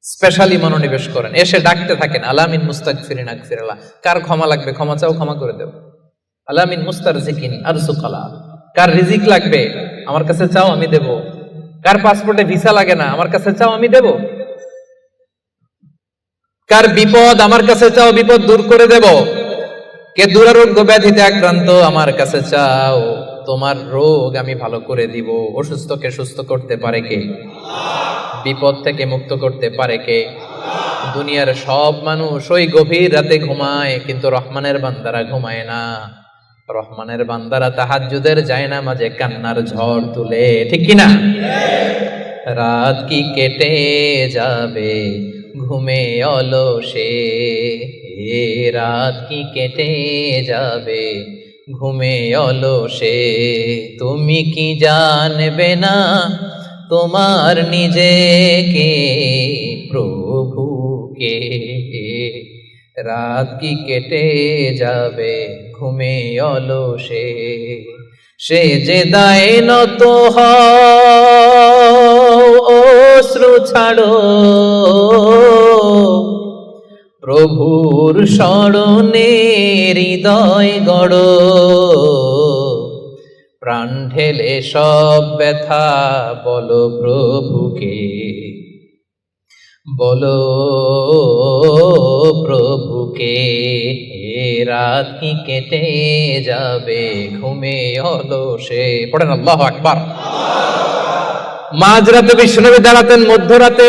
স্পেশালি মনোনিবেশ করেন। এসে ডাকতে থাকেন, আলামিন মুস্তাগফিরিন আগফিরাল্লাহ, কার ক্ষমা লাগবে ক্ষমা চাও, ক্ষমা করে দেব। আলামিন মুস্তারজিকিন আরজুকালা, কার রিজিক লাগবে আমার কাছে চাও আমি দেব। কার পাসপোর্টে ভিসা লাগে না আমার কাছে চাও আমি দেব। কার বিপদ আমার কাছে চাও, বিপদ দূর করে দেব। কে দুরারোগ্য ব্যাধিতে আক্রান্ত আমার কাছে চাও, তোমার রোগ আমি ভালো করে দিব। অসুস্থকে সুস্থ করতে পারে কে? বিপদ থেকে মুক্ত করতে পারে কে? দুনিয়ার সব মানুষ ওই গভীর রাতে ঘুমায়, কিন্তু রহমানের বান্দারা ঘুমায় না। রহমানের বান্দারা তাহাজ্জুদের জায়নামাজে কান্নার ঝড় তুলে, ঠিক কিনা? রাত কি কেটে যাবে ঘুমে অলসে, রাত কি কেটে যাবে ঘুমে অলসে, তুমি কি জানবে না তোমার নিজেকে প্রভুকে, রাত কি কেটে যাবে ঘুমে অলসে, সে যে দায় নত অশ্রু ছাড়ো, প্রভুর স্মরণে হৃদয় গড়ো, প্রাণ ঢেলে সব ব্যথা বলো প্রভুকে, বলো প্রভুকে, রাত কি কেটে যাবে ঘুমে অলসে। পড়েন আল্লাহু আকবার। মাঝরাতে বিশ্বনবী দাঁড়াতেন, মধ্যরাতে।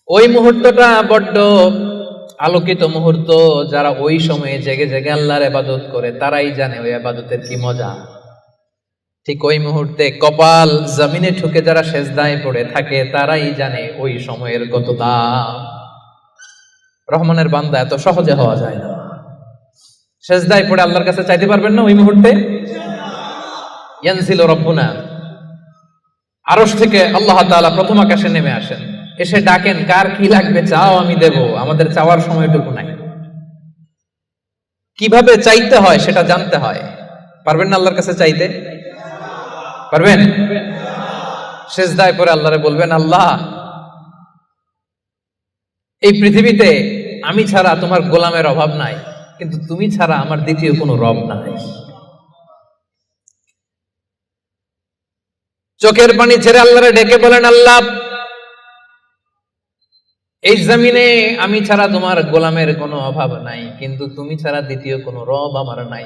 ওই মুহূর্তটা বড্ড আলোকিত মুহূর্ত। যারা ওই সময়ে জেগে জেগে আল্লাহর ইবাদত করে তারাই জানে ওই ইবাদতের কি মজা। ঠিক ওই মুহূর্তে কপাল জমিনে ঠুকে যারা সেজদায় পড়ে থাকে তারাই জানে ওই সময়ের কত দাম। রহমানের বান্দা এত সহজে হওয়া যায় না। সেজদায় পড়ে আল্লাহর কাছে চাইতে পারবেন না ওই মুহূর্তে? ইয়ানজিলু রাব্বুনা, আরশ থেকে আল্লাহ তাআলা প্রথম আকাশে নেমে আসেন, এসে ডাকেন, কার কি লাগবে চাও আমি দেব। আমাদের চাওয়ার সময়টুকু নাই। কিভাবে চাইতে হয় সেটা জানতে হয়। পারবেন না আল্লাহর কাছে চাইতে? পারবেন? সেজদায় পড়ে আল্লাহরে বলবেন, আল্লাহ এই পৃথিবীতে আমি ছাড়া তোমার গোলামের অভাব নাই, কিন্তু তুমি ছাড়া আমার দ্বিতীয় কোনো রব নাই। চোখের পানি ছেড়ে আল্লাহরে ডেকে বলেন, আল্লাহ এই জমিনে আমি ছাড়া তোমার গোলামের কোনো অভাব নাই, কিন্তু তুমি ছাড়া দ্বিতীয় কোনো রব আমার নাই,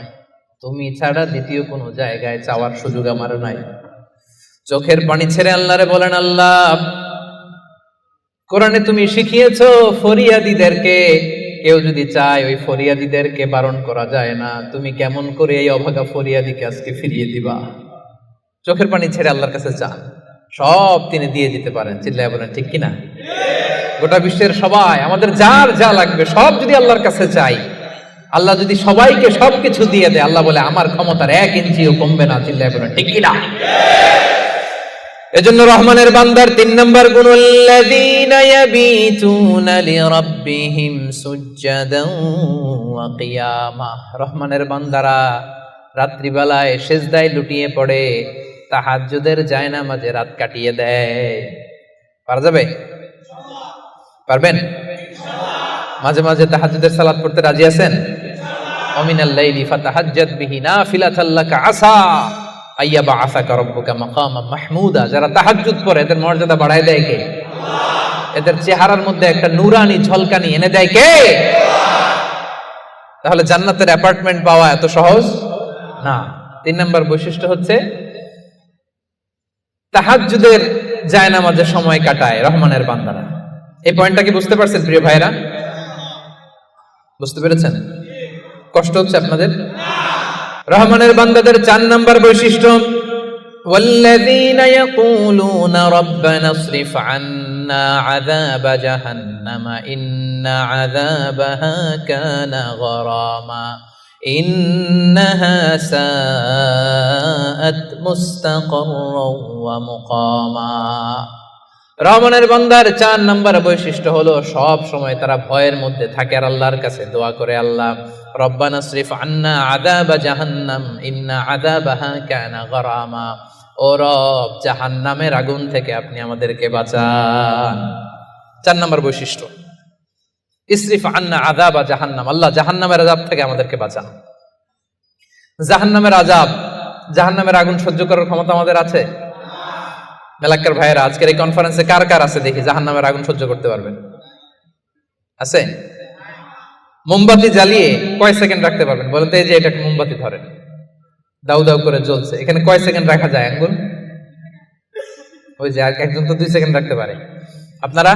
তুমি ছাড়া দ্বিতীয় কোনো জায়গায় চাওয়ার সুযোগ আমার নাই। চোখের পানি ছেড়ে আল্লাহরে বলেন, আল্লাহ কোরআনে তুমি শিখিয়েছো ফরিয়াদীদেরকে কেউ যদি চায় ওই ফরিয়াদীদেরকে বারণ করা যায় না, তুমি কেমন করে এই অভাগা ফরিয়াদীকে আজকে ফিরিয়ে দিবা। চোখের পানি ছেড়ে আল্লাহর কাছে চান, সব তিনি দিয়ে দিতে পারেন। চিল্লায় বলেন ঠিক কিনা? গোটা বিশ্বের সবাই, আমাদের যার যা লাগবে সব যদি আল্লাহর কাছে চাই, আল্লাহ যদি সবাইকে সবকিছু দিয়ে দেয়, আল্লাহ বলে আমার ক্ষমতার 1 ইঞ্চিও কমবে না। চিল্লায় বলেন ঠিক কিনা? এজন্য রহমানের বান্দার 3 নম্বর গুণ, আল্লাযীনা ইয়াবিতুনা লিরাব্বিহিম সুজদান ওয়া কিয়ামা। রহমানের বান্দারা রাত্রিবেলায় সেজদায় লুটিয়ে পড়ে, তাহাজ্জুদের জায়নামাজে রাত কাটিয়ে দেয়। পারা যাবে? পারবেন? মাঝে মাঝে তাহাজ্জুদের সালাত পড়তে রাজি আছেন? ওয়া মিনাল লাইলি ফাতাহাজ্জাদ বিহি নাফিলাতাল লাকা আসা আইয়াবা আসাকা রব্বুকা মাকামাম মাহমুদা। যারা তাহাজ্জুদ পড়ে এদের মর্যাদা বাড়ায় দেয় কে? এদের চেহারার মধ্যে একটা নূরানি ঝলকানি এনে দেয় কে? তাহলে জান্নাতের অ্যাপার্টমেন্ট পাওয়া এত সহজ না। 3 নম্বর বৈশিষ্ট্য হচ্ছে তাহাজ্জুদের জায়নামাজে সময় কাটায় রহমানের বান্দারা। এই পয়েন্টটা কি বুঝতে পারছেন প্রিয় ভাইরা? বুঝতে পেরেছেন? কষ্ট হচ্ছে আপনাদের? রহমানের বান্দাদের 4 নম্বর বৈশিষ্ট্য, ওয়াল্লাযীনা ইয়াকুলুনা রাব্বানা ইসরিফ আন্না আযাবা জাহান্নামা ইন্না আযাবাহা কানা গরামা ইন্নাহা সাআত মুস্তাকাররাও ওয়া মুকামা। রহমানের বান্দার 4 নম্বর বৈশিষ্ট্য হলো সব সময় তারা ভয়ের মধ্যে থাকে আর আল্লাহর কাছে দোয়া করে, আল্লাহ রব্বানা ইসরিফ আন্না আযাবা জাহান্নাম ইন্না আযাবাহা কানা গরামা। ও রব, জাহান্নামের আগুন থেকে আপনি আমাদেরকে বাঁচান। 4 নম্বর বৈশিষ্ট্য, ইসরিফ আন্না আযাবা জাহান্নাম, আল্লাহ জাহান্নামের আযাব থেকে আমাদেরকে বাঁচান। জাহান্নামের আযাব, জাহান্নামের আগুন সহ্য করার ক্ষমতা আমাদের আছে? মেলাক্কার ভাইয়েরা, আজকের এই কনফারেন্সে কার কার আছে দেখি জাহান্নামের আগুন সহ্য করতে পারবেন? আছে? মোমবাতি জ্বালিয়ে কয় সেকেন্ড রাখতে পারবেন? বলতে যে এটা মোমবাতি ধরেন, দাউ দাউ করে জ্বলছে, এখানে কয় সেকেন্ড রাখা যায় আঙ্গুল? ওই যে আর একজন তো 2 সেকেন্ড রাখতে পারে। আপনারা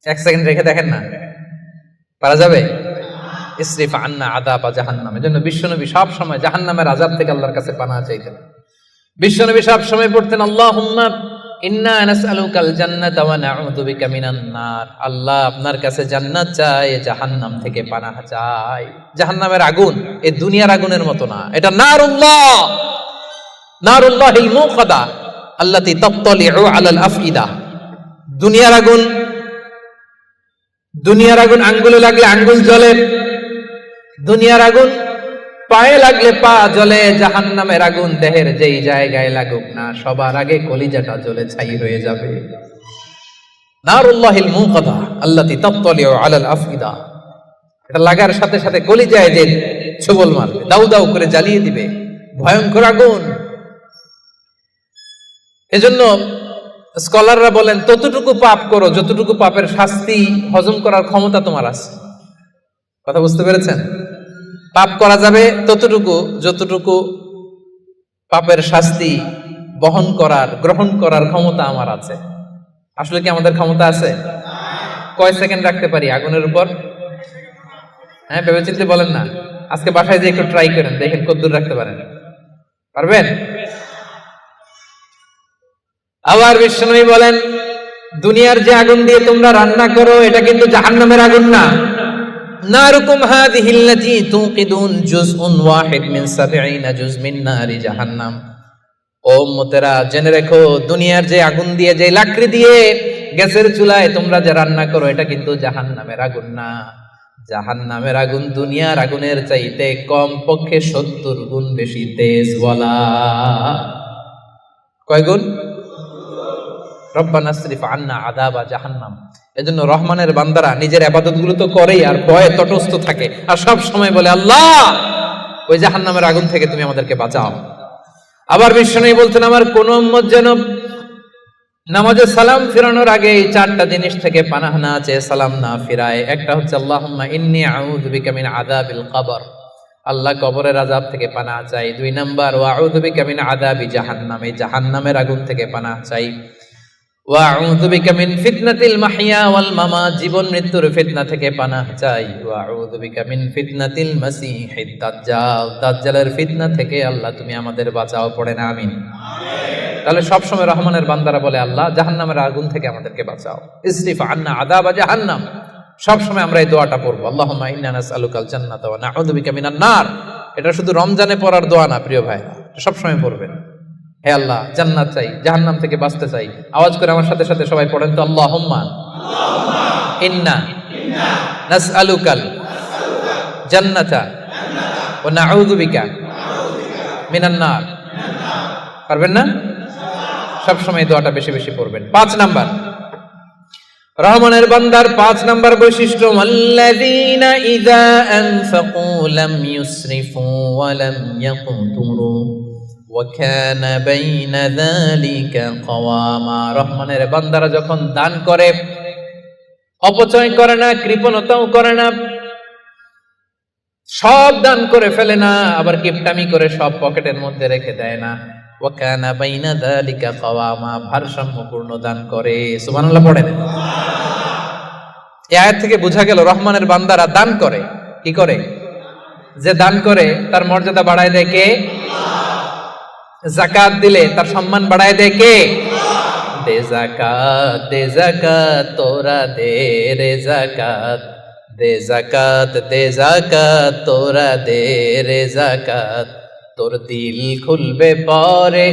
1 সেকেন্ড রেখে দেখেন না, পারা যাবে? ইসরিফ আন্না আযাবা জাহান্নাম। এজন্য বিশ্বনবী সব সময় জাহান্নামের আযাব থেকে আল্লাহর কাছে পানাহ চাইতেন। বিশ্বনবী সব সময় পড়তেন আল্লাহুম্মা ইন্না নাসআলুকাল জান্নাতা ওয়া নাউযু বিকা মিনান নার। আল্লাহ আপনার কাছে জান্নাত চাই, জাহান্নাম থেকে পানাহ চাই। জাহান্নামের আগুন এই দুনিয়ার আগুনের মতো না, এটা নারুল্লাহ, নারুল্লাহিল মুকাদা আল্লাতী তাত্তালিউ আলাল আফইদা। দুনিয়ার আগুন, দুনিয়ার আগুন আঙ্গুলে লাগলে আঙ্গুল জ্বলে, দুনিয়ার আগুন পায়ে লাগলে পা জ্বলে। জাহান্নামের আগুন দেহের যেই জায়গায় লাগুক না, সবার আগে কলিজাটা জ্বলে ছাই হয়ে যাবে। নারুল্লাহিল মুকাদা আল্লাতী তাত্তালিউ আলাল আফইদা। এটা লাগার সাথে সাথে কলিজায় যে ছোবল মারবে, দাউ দাউ করে জ্বালিয়ে দিবে, ভয়ঙ্কর আগুন। এজন্য স্কলাররা বলেন ততটুকু পাপ করো যতটুকু পাপের শাস্তি হজম করার ক্ষমতা তোমার আছে। কথা বুঝতে পেরেছেন? পাপ করা যাবে ততটুকু যতটুকু পাপের শাস্তি বহন করার, গ্রহণ করার ক্ষমতা আমার আছে। আসলে কি আমাদের ক্ষমতা আছে? কয় সেকেন্ড রাখতে পারি আগুনের উপর? হ্যাঁ, ভেবে চিন্তে বলেন না। আজকে বাসায় যে একটু ট্রাই করেন, দেখেন কতদূর রাখতে পারেন। পারবেন? আবার বিশ্বনবী বলেন দুনিয়ার যে আগুন দিয়ে তোমরা রান্না করো এটা কিন্তু জাহান্নামের আগুন না। নারুকুম হাযিহিল্লাতী তুকিদুন জুজউন ওয়াহিদ মিন ৭০ জুজ মিন নারি জাহান্নাম। ও উম্মতেরা জেনে রেখো, দুনিয়ার যে আগুন দিয়ে, যে লাকড়ি দিয়ে গ্যাসের চুলায় তোমরা যে রান্না করো এটা কিন্তু জাহান্নামের আগুন না। জাহান্নামের আগুন দুনিয়ার আগুনের চাইতে কম পক্ষে ৭০ গুণ বেশি তেজ। বলা কয় গুণ? রব্বানা ইসরিফ আন্না আযাবা জাহান্নাম। এজন্য রহমানের বান্দারা নিজের ইবাদতগুলো তো করেই, আর ভয়ে তটস্থ থাকে, আর সব সময় বলে আল্লাহ ওই জাহান্নামের আগুন থেকে তুমি আমাদেরকে বাঁচাও। আবার বিশ্বনবী বলছেন আমার কোন উম্মত যেন নামাজে সালাম ফিরানোর আগে এই 4টা জিনিস থেকে পানাহ না চেয়ে সালাম না ফিরায়। একটা হচ্ছে আল্লাহুম্মা ইন্নী আউযু বিকা মিন আযাবিল কবর, আল্লাহ কবরের আযাব থেকে পানাহ চাই। 2 নাম্বার ওয়া আউযু বিকা মিন আযাবি জাহান্নাম, এই জাহান্নামের আগুন থেকে পানাহ চাই। ওয়া আউযু বিকা মিন ফিতনাতিল মাহইয়া ওয়াল মামাত, জীবন মৃত্যুর ফিতনা থেকে পানাহ চাই। ওয়া আউযু বিকা মিন ফিতনাতিল মাসীহিদ দাজ্জাল, দাজ্জালের ফিতনা থেকে আল্লাহ তুমি আমাদের বাঁচাও। পড়েন আমিন। তাহলে সব সময় রহমানের বান্দারা বলে আল্লাহ জাহান্নামের আগুন থেকে আমাদেরকে বাঁচাও। ইসরিফ আন্না আযাবা জাহান্নাম। সব সময় আমরা এই দোয়াটা পড়বো, আল্লাহুম্মা ইন্না নাসআলুকাল জান্নাতা ওয়া নাউযু বিকা মিনান নার। এটা শুধু রমজানে পড়ার দোয়া না প্রিয় ভাইরা, সব সময় পড়বেন। হে আল্লাহ জান্নাত চাই, জাহান্নাম থেকে বাঁচতে চাই। আওয়াজ করে আমার সাথে সাথে সবাই পড়েন তো, আল্লাহুম্মা ইন্না নাসআলুকাল জান্নাতা ওয়া নাউযু বিকা মিনান নার। পারবেন না? সব সময় দোয়াটা বেশি বেশি পড়বেন। 5 নাম্বার রহমানের বান্দার 5 নাম্বার বৈশিষ্ট্য, আল্লাযীনা ইযা আনফাকু লাম ইউসরিফু ওয়া লাম ইয়াকতুরু ওয়া কানা বাইনা যালিকা কাওয়ামা। রহমানের বান্দারা যখন দান করে অপচয় করে না, কৃপণতাও করে না, সব দান করে ফেলে না, আবার কিপটামি করে সব পকেটের মধ্যে রেখে দেয় না। ওয়া কানা বাইনা যালিকা কাওয়ামা, ভারসাম্যপূর্ণ দান করে। সুবহানাল্লাহ পড়েন। এই আয়াত থেকে বোঝা গেল রহমানের বান্দারা দান করে। কি করে? যে দান করে তার মর্যাদা বাড়ায় দেয় কে? যাকাত দিলে তার সম্মান বাড়ায় দেয় কে? দে যাকাত, দে যাকাত, তোরা দে রে যাকাত, দে যাকাত, দে যাকাত, তোরা দে রে যাকাত। তোর দিল খুলবে পরে,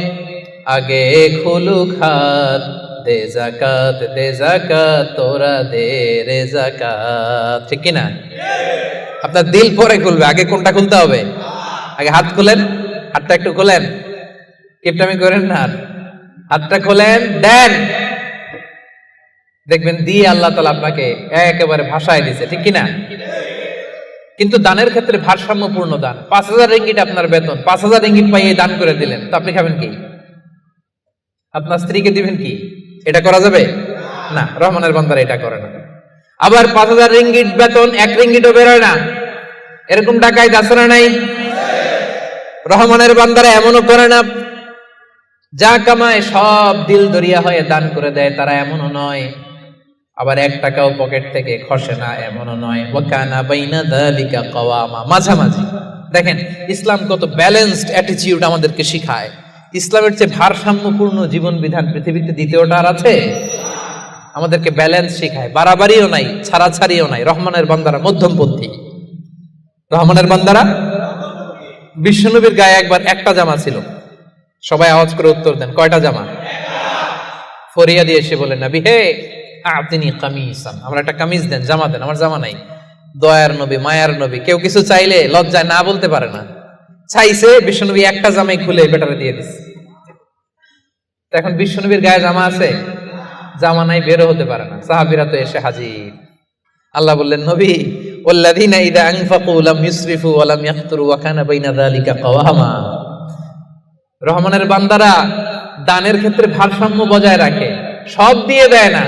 আগে খুলুক হাত। দে যাকাত, দে যাকাত, তোরা দে রে যাকাত। ঠিক কিনা? আপনার দিল পরে খুলবে, আগে কোনটা খুলতে হবে? আগে হাত খুলেন, হাতটা একটু খোলেন, কিপটামি করেন না, হাতটা খোলেন, দেন, দেখবেন দিয়ে আল্লাহ তাআলা আপনাকে একেবারে ভাষায় দিছে। ঠিক কিনা? কিন্তু দানের ক্ষেত্রে ভারসাম্যপূর্ণ দান। ৫,০০০ রিঙ্গিট আপনার বেতন, ৫,০০০ রিঙ্গিট পাইয়ে দান করে দিলেন, তো আপনি খাবেন কি? আপনার স্ত্রীকে দিবেন কি? এটা করা যাবে না। রহমানের বান্দারা এটা করে না। আবার ৫,০০০ রিঙ্গিট বেতন, 1 রিঙ্গিটও বেরোয় না, এরকম ডাকাইত আছে না নাই? রহমানের বান্দারা এমনও করে না, যা কামায় সব দিল দরিয়া হয়ে দান করে দেয়, তারা এমনও নয়। আবার 1 টাকাও পকেট থেকে খসে না এমনও নয়। ওয়া কানা বাইনা যালিকা কাওয়ামা, মাঝামাঝি। দেখেন ইসলাম কত ব্যালেন্সড অ্যাটিটিউড আমাদেরকে শিখায়। ইসলামের চেয়ে ভারসাম্যপূর্ণ জীবন বিধান পৃথিবীতে দ্বিতীয়টা আর আছে? আমাদেরকে ব্যালেন্স শিখায়, বাড়াবাড়িও নাই, ছাড়াছাড়িও নাই। রহমানের বান্দারা মধ্যমপন্থী। রহমানের বান্দারা, বিশ্বনবীর গায়ে একবার একটা জামা ছিল। সবাই আওয়াজ করে উত্তর দেন, কয়টা জামা? ফরিয়া দিয়ে এসে বলেন, নবী হে আতিনি কামিসান, আমার একটা কামিজ দেন, জামা দেন, আমার জামা নাই। দয়ার নবী, মায়ার নবী, কেউ কিছু চাইলে লজ্জায় না বলতে পারে না। চাইছে, বিশ্বনবী একটা জামাই খুলে বেটারে দিয়ে দিচ্ছে। এখন বিশ্বনবীর গায়ে জামা আছে, জামা নাই, বেরো হতে পারে না। সাহাবীরা তো এসে হাজির। আল্লাহ বললেন, নবী ওয়াল্লাযীনা ইযা আনফাকু লাম ইউসরিফু ওয়া লাম ইয়াকতুরু ওয়া কানা বাইনা যালিকা কাওয়ামা। রহমানের বান্দারা দানের ক্ষেত্রে ভারসাম্য বজায় রাখে, সব দিয়ে দেয় না,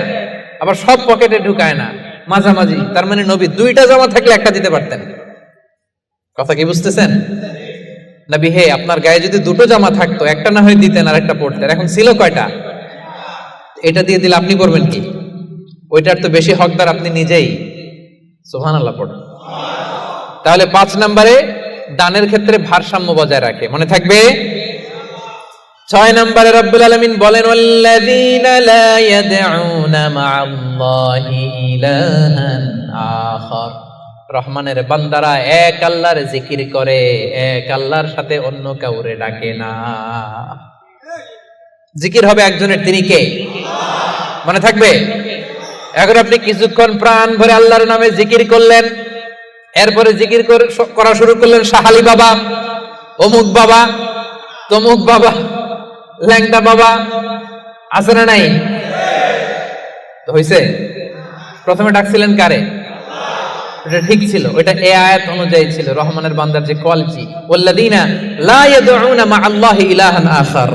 আবার সব পকেটে ঢুকায় না, মাঝামাঝি। তার মানে নবী 2টা জামা থাকলে একটা দিতে পারতেন। কথা কি বুঝতেছেন? নবী হে আপনার গায়ে যদি 2টো জামা থাকতো, একটা না হয় দিতেন আর একটা পরতেন। এখন ছিল কয়টা? এটা দিয়ে দিলে আপনি করবেন কি? ওইটার তো বেশি হকদার আপনি নিজেই। সুবহানাল্লাহ পড়ুন। তাহলে 5 নম্বরে দানের ক্ষেত্রে ভারসাম্য বজায় রাখে, মনে থাকবে। 6 নম্বরে রব্বুল আলামিন বলেন, ওয়াল্লাযীনা লা ইয়াদউনা মা'আল্লাহি ইলাহান আখার। রহমানের বান্দারা এক আল্লাহর জিকির করে, এক আল্লাহর সাথে অন্য কাউরে ডাকে না। জিকির হবে একজনের, তিনি কে? মনে থাকবে। এখন আপনি কিছুক্ষণ প্রাণ ভরে আল্লাহর নামে জিকির করলেন, এরপরে জিকির করা শুরু করলেন শাহালি বাবা, অমুক বাবা, তমুক বাবা, ল্যাংটা বাবা, আছে না নাই? তো হইছে? প্রথমে ডাকছিলেন কারে? এটা ঠিক ছিল, ওইটা এই আয়াত অনুযায়ী ছিল। রহমানের বান্দার যে কোয়ালিটি, ওয়াল্লাযীনা লা ইয়াদউনা মা'আল্লাহি ইলাহান আখার।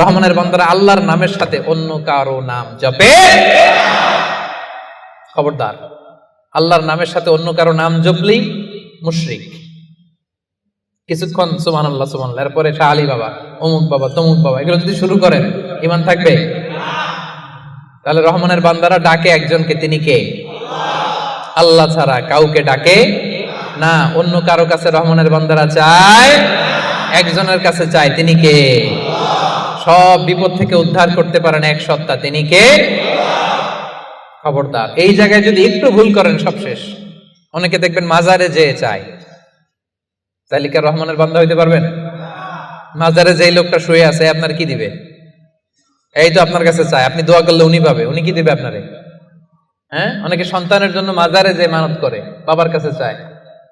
রহমানের বান্দারা আল্লাহর নামের সাথে অন্য কারো নাম জপে। খবরদার, আল্লাহর নামের সাথে অন্য কারো নাম জপলেই মুশরিক। কিছুক্ষণ সুবহানাল্লাহ সুবহানাল্লাহ, এরপরে শাহালি বাবা, অমুক বাবা, তমুক বাবা, এগুলো যদি শুরু করেন, ঈমান থাকবে? তাহলে রহমানের বান্দারা ডাকে একজনকে, তিনি কে? আল্লাহ ছাড়া কাউকে ডাকে না। অন্য কারো কাছে রহমানের বান্দারা চায়, একজনের কাছে চায়, তিনি কে? সব বিপদ থেকে উদ্ধার করতে পারেন এক সত্তা, তিনি কে? খবরদার, এই জায়গায় যদি একটু ভুল করেন সব শেষ। অনেকে দেখবেন মাজারে যেয়ে চায়, তাহলে কি রহমানের বান্দা হইতে পারবেন? মাজারে যেই লোকটা শুয়ে আছে, আপনার কি দিবে? এই তো আপনার কাছে চায়, আপনি দোয়া করলে উনি পাবে, উনি কি দিবে আপনারে? হ্যাঁ, অনেকে সন্তানের জন্য মাজারে যে মানত করে, বাবার কাছে চায়,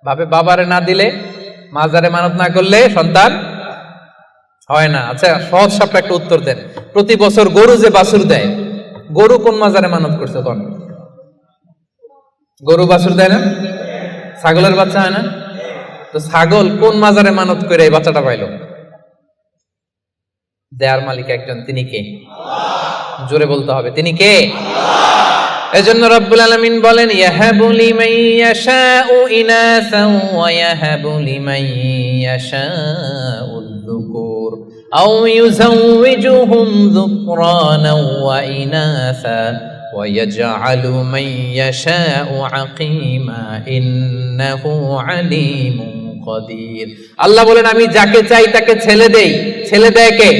ভাবে বাবারে না দিলে, মাজারে মানত না করলে সন্তান হয় না। আচ্ছা, সহজ সাপটা একটা উত্তর দেন। প্রতি বছর গরু যে বাছুর দেয়, গরু কোন মাজারে মানত করছে? কোন গরু বাছুর দেয় না? ছাগলের বাচ্চা হয় না? তো ছাগল কোন মাজারে মানত করে এই বাচ্চাটা পাইল? দেয়ার মালিক একজন, তিনি কে? জোরে বলতে হবে, তিনি কে? এজন্য রব্বুল আলামিন বলেন, ইয়াহাবু লিমান ইয়াশাউ ইনাসান ওয়া ইয়াহাবু লিমান ইয়াশাউ যুকুর আও ইউযাওয়িজুহুম যুকরানা ওয়া ইনাসা ওয়া ইয়াজআলু মান ইয়াশাউ আকীমা ইন্নাহু আলীমুন কাদির। আল্লাহ বলেন, আমি যাকে চাই তাকে ছেলে দেই। ছেলে দেয় কে?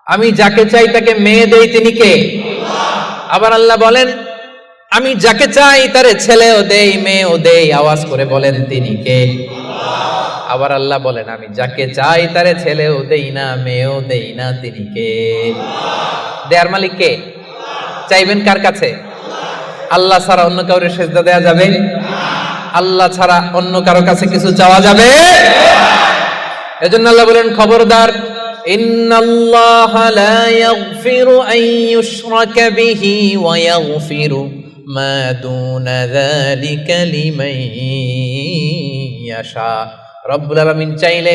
আমি যাকে চাই তাকে মেয়ে দেই, তিনি কে? আবার আল্লাহ বলেন, আমি যাকে চাই তারে ছেলেও দেই, মেয়েও দেই। আওয়াজ করে বলেন, তিনি কে? আবার আল্লাহ বলেন, আমি যাকে চাই তারে ছেলেও দেই না, মেয়েও দেই না, তিনি কে? দেয়ার মালিক কে? চাইবেন কার কাছে? আল্লাহ ছাড়া অন্য কাউরে সেজদা দেয়া যাবে? আল্লাহ ছাড়া অন্য কারো কাছে কিছু চাওয়া যাবে? এজন্য আল্লাহ বলেন, খবরদার, ইন্নাল্লাহা লা ইয়াগফিরু আন ইউশরাকা বিহি ওয়া ইয়াগফিরু মা দুনা যালিকা লিমান ইয়াশা। রব্বুল আলামিন চাইলে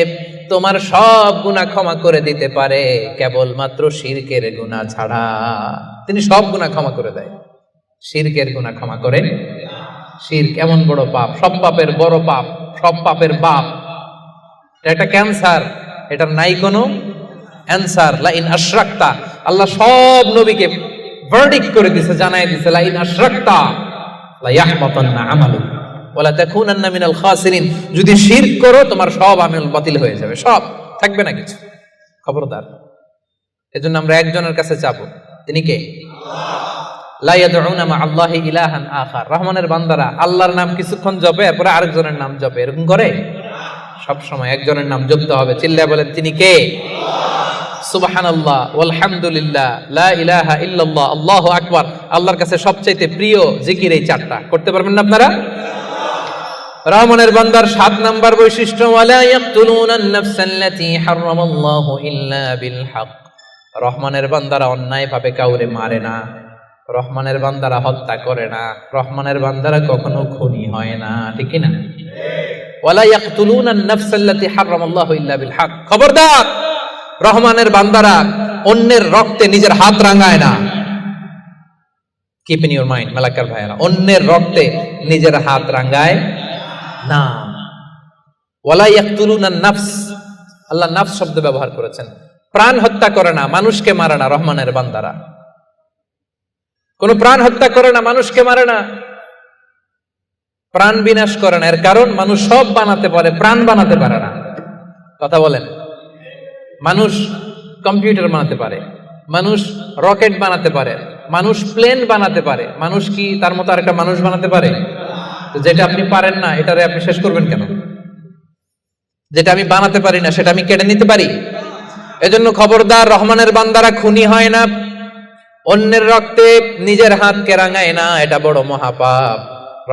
তোমার সব গুনাহ ক্ষমা করে দিতে পারে, কেবলমাত্র শিরকের গুনাহ ছাড়া। তিনি সব গুনাহ ক্ষমা করে দেয়, শিরকের গুনাহ ক্ষমা করে। শিরক এমন বড় পাপ, সব পাপের বড় পাপ, সব পাপের বাপ। এটা একটা ক্যান্সার, এটার নাই কোনো অ্যান্সার। লা ইন আশরাকতা, আল্লাহ সব নবীকে ভার্ডিক্ট করে দিয়েছে, জানাই দিয়েছে, লা ইন আশরাকতা লা ইয়াহবাতান্না আমালুক ওয়া লা তাকুনান্না মিনাল খাসিরিন, যদি শিরক করো তোমার সব আমল বাতিল হয়ে যাবে, সব থাকবে না কিছু, খবরদার। এজন্য আমরা একজনের কাছে যাব, তিনি কে? লা ইয়াদউনা মা আল্লাহি ইলাহান আখার। রহমানের বান্দারা আল্লাহর নাম কিছুক্ষণ জপে, এরপরে আরেকজনের নাম জপে, এরকম করে? সব সময় একজনের নাম জপতে হবে। চিল্লায় বলেন, তিনি কে? সুবহানাল্লাহ ওয়ালহামদুলিল্লাহ লা ইলাহা ইল্লাল্লাহ আল্লাহু আকবার। আল্লাহর কাছে সবচাইতে প্রিয় জিকির এই চারটা। করতে পারবেন না আপনারা? রহমানের বান্দার 7 নাম্বার বৈশিষ্ট্য, ওয়ালা ইয়াকতুলুনান নাফসাল্লাতী হারামাল্লাহু ইল্লা বিল হক। রহমানের বান্দারা অন্যায় ভাবে কাউরে মারে না, রহমানের বান্দারা হত্যা করে না, রহমানের বান্দারা কখনো খুনি হয় না, ঠিক কি না? ওয়ালা ইয়াকতুলুনান নাফসাল্লাতী হারামাল্লাহু ইল্লা বিল হক। খবরদার, রহমানের বান্দারা অন্যের রক্তে নিজের হাত রাঙায় না। Keep in your mind Malakar ভাইরা, অন্যের রক্তে নিজের হাত রাঙায় না। ওয়ালা ইয়াকতুলুনান নাফস, আল্লাহ নাফস শব্দ ব্যবহার করেছেন। প্রাণ হত্যা করে না, মানুষকে মারে না রহমানের বান্দারা। কোন প্রাণ হত্যা করে না, মানুষকে মারে না, প্রাণ বিনাশ করে না। এর কারণ মানুষ সব বানাতে পারে, প্রাণ বানাতে পারে না। কথা বলেন। মানুষ কম্পিউটার বানাতে পারে, মানুষ রকেট বানাতে পারে, মানুষ প্লেন বানাতে পারে, মানুষ কি তার মতো আরেকটা মানুষ বানাতে পারে? তো যেটা আপনি পারেন না, এটারে আপনি শেষ করবেন কেন? যেটা আমি বানাতে পারি না, সেটা আমি কেড়ে নিতে পারি? এজন্য খবরদার, রহমানের বান্দারা খুনি হয় না, অন্যের রক্তে নিজের হাতকে রাঙায় না, এটা বড় মহাপাপ।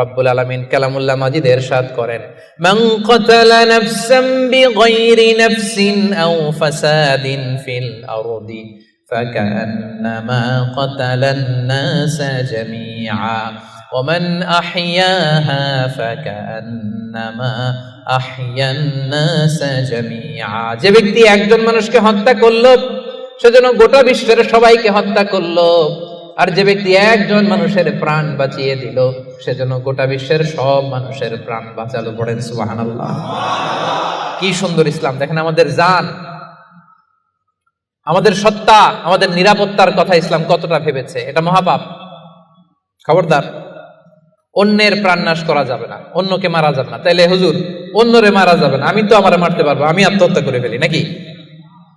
রব্বুল আলামিন কালামুল্লাহ মাজিদে ইরশাদ করেন, মান কাতালা নাফসান বিগাইরি নাফসিন আও ফাসাদিন ফিল আরদি ফাকান্নামা কাতালান নাসা জামিআ ওয়া মান আহইয়াহা ফাকান্নামা আহইয়ান নাসা জামিআ। যে ব্যক্তি একজন মানুষকে হত্যা করলো, সেজন্য গোটা বিশ্বের সবাইকে হত্যা করলো। আর যে ব্যক্তি একজন মানুষের প্রাণ বাঁচিয়ে দিল, সেজন্য গোটা বিশ্বের সব মানুষের প্রাণ বাঁচালো। পড়েন সুবহানাল্লাহ। কি সুন্দর ইসলাম! দেখেন, আমাদের জান, আমাদের সত্তা, আমাদের নিরাপত্তার কথা ইসলাম কতটা ভেবেছে। এটা মহাপাপ। খবরদার, অন্যের প্রাণ নাশ করা যাবে না, অন্যকে মারা যাবে না। তাইলে হুজুর, অন্যরে মারা যাবে না, আমি তো আমারে মারতে পারবো, আমি আত্মহত্যা করে ফেলি নাকি?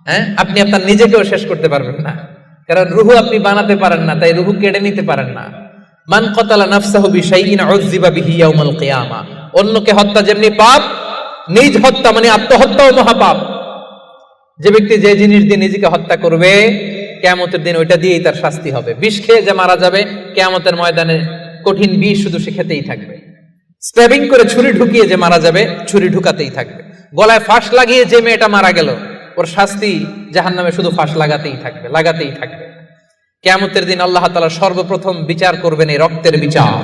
হ্যাঁ, আপনি আপনার নিজেকেও শেষ করতে পারবেন না, কারণ রুহু আপনি বানাতে পারেন না, তাই রুহু কেড়ে নিতে পারেন না। মান কাতালা নাফসাহু বিশাইইন উযযিবা বিহি ইয়াউমাল কিয়ামা। অন্যকে হত্যা যেমনি পাপ, নিজ হত্যা মানে আত্মহত্যাও মহাপাপ। যে ব্যক্তি যে জিনিস দিয়ে নিজেকে হত্যা করবে, কিয়ামতের দিন ওইটা দিয়েই তার শাস্তি হবে। বিষ খেয়ে যে মারা যাবে, কিয়ামতের ময়দানে কঠিন বিষ শুধু সে খেতেই থাকবে। স্ট্যাবিং করে ছুরি ঢুকিয়ে যে মারা যাবে, ছুরি ঢুকাতেই থাকবে। গলায় ফাঁস লাগিয়ে যে মেয়েটা মারা গেল, ওর শাস্তি জাহান্নামে শুধু ফাঁস লাগাতেই থাকবে, লাগাতেই থাকবে। কিয়ামতের দিন আল্লাহ তাআলা সর্বপ্রথম বিচার করবেন এই রক্তের বিচার।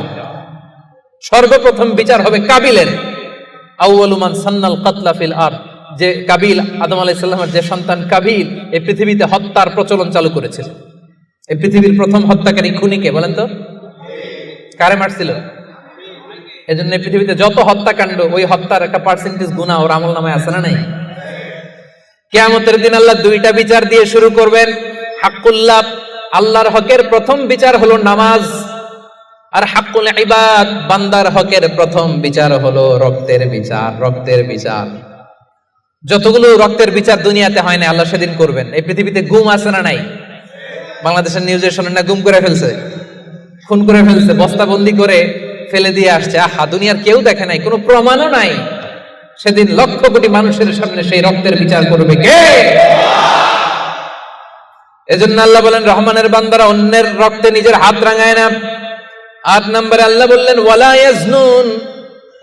সর্বপ্রথম বিচার হবে কাবিলের। আউয়ালু মান সান্নাল কাতলা ফিল আরদ, যে কাবিল, আদম আলাইহিস সালামের যে সন্তান কাবিল, এই পৃথিবীতে হত্যার প্রচলন চালু করেছিল। এই পৃথিবীর প্রথম হত্যাকারী খুনিকে বলেন তো? কারে মারছিল? এজন্য পৃথিবীতে যত হত্যাকাণ্ড, ওই হত্যার একটা পার্সেন্টেজ গুনাহ ওর আমলনামায় আছে না নাই? কিয়ামতের দিন আল্লাহ 2টা বিচার দিয়ে শুরু করবেন। হাক্কুল্লাহ, আল্লাহর হকের প্রথম বিচার হলো নামাজ, আর হাক্কুল ইবাদ, বান্দার হকের প্রথম বিচার হলো রক্তের বিচার। রক্তের বিচার, যতগুলো রক্তের বিচার দুনিয়াতে হয় না, আল্লাহ সেদিন করবেন। এই পৃথিবীতে গুম আছে না নাই? বাংলাদেশের নিউজে শোনেন না, গুম করে ফেলছে, খুন করে ফেলছে, বস্তাবন্দি করে ফেলে দিয়ে আসছে। আহা, দুনিয়ার কেউ দেখে নাই, কোনো প্রমাণও নাই। সেদিন লক্ষ কোটি মানুষের সামনে সেই রক্তের বিচার করবে কে? এজন্য আল্লাহ বলেন, রহমানের বান্দারা অন্যের রক্তে নিজের হাত রাঙায় না। 8 নম্বরে আল্লাহ বললেন, ওয়ালা ইয়াজনুন।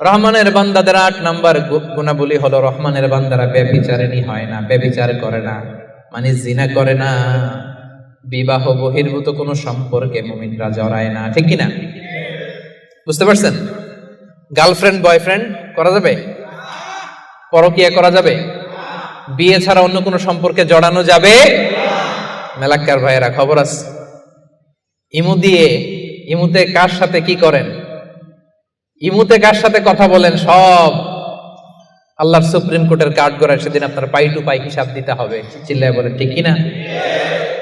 রহমানের বান্দাদের 8 নম্বর গুণাবলী হলো, রহমানের বান্দারা ব্যভিচারিণী হয় না, ব্যভিচার করে না, মানে জিনা করে না, বিবাহ বহির্ভূত কোনো সম্পর্কে মুমিনরা জড়ায় না, ঠিক কিনা? বুঝতে পারছেন? গার্লফ্রেন্ড বয়ফ্রেন্ড করা যাবে? পরকিয়া করা যাবে? বিয়ে ছাড়া অন্য কোনো সম্পর্কে জড়ানো যাবে? মেলাক্কার ভাইয়েরা, খবর আছে। ইমুতে কার সাথে কি করেন, ইমুতে কার সাথে কথা বলেন, সব আল্লাহর সুপ্রিম কোর্টের কাঠ গড়ায়। সেদিন আপনার পাই টু পাই হিসাব দিতে হবে। চিল্লায় বলেন ঠিক কিনা?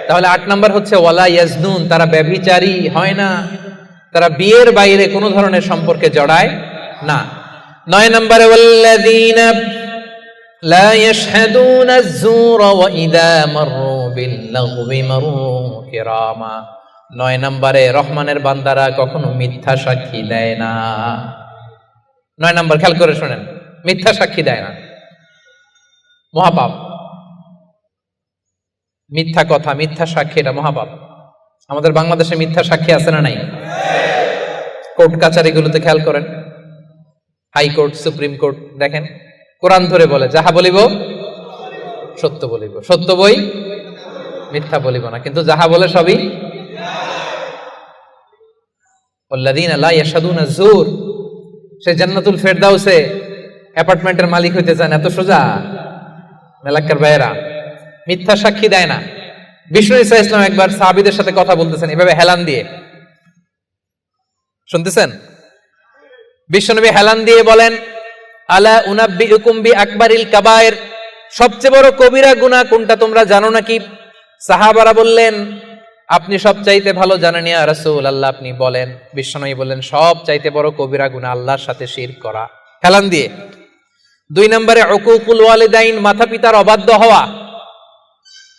তাহলে 8 নাম্বার হচ্ছে ওয়ালা ইয়াজনুন, তারা ব্যভিচারী হয় না, তারা বিয়ের বাইরে কোনো ধরনের সম্পর্কে জড়ায় না। 9 নম্বরে ওয়াল্লাযীনা লা ইয়াশহাদুনা আয-যূরা ওয়া ইযা মাররু বিল-লাগবি মাররু কিরামা। 9 নম্বরে রহমানের বান্দারা কখনো মিথ্যা সাক্ষী দেয় না। 9 নম্বর খেয়াল করে শুনেন, মিথ্যা সাক্ষী দেয় না, মহাপাপ। মিথ্যা কথা, মিথ্যা সাক্ষী, এটা মহাপাপ। আমাদের বাংলাদেশে মিথ্যা সাক্ষী আছে না নাই? কোর্ট কাচারিগুলোতে খেয়াল করেন, হাইকোর্ট, সুপ্রিম কোর্ট, দেখেন কোরআন ধরে বলে যাহা বলিব সত্য বলিব, সত্য বই মিথ্যা বলিব না, কিন্তু যাহা বলে সবই। ওয়াল্লাযীনা লা ইয়াশহাদুনা আয-যূর, সে জান্নাতুল ফেরদাউসে অ্যাপার্টমেন্টের মালিক হইতে চান, এত সোজা? মেলাক্কার ভাইয়েরা, মিথ্যা সাক্ষী দেয় না। বিষ্ণু ঈসা ইসলাম একবার সাহাবীদের সাথে কথা বলতেছেন এভাবে হেলান দিয়ে, শুনতেছেন? বিশ্বনবী হেলান দিয়ে বলেন, আলা উনাব্বিউকুম বিআকবারিল কাবায়ের, সবচেয়ে বড় কবিরা গুনাহ কোনটা তোমরা জানো নাকি? সাহাবারা বললেন, আপনি সবচাইতে ভালো জানেন ইয়া রাসূলুল্লাহ, আপনি বলেন। বিশ্বনবী বললেন, সবচাইতে বড় কবিরা গুনাহ আল্লাহর সাথে শিরক করা, হেলান দিয়ে। 2 নম্বরে উকুকুল ওয়ালিদাইন, মাতা পিতার অবাধ্য হওয়া।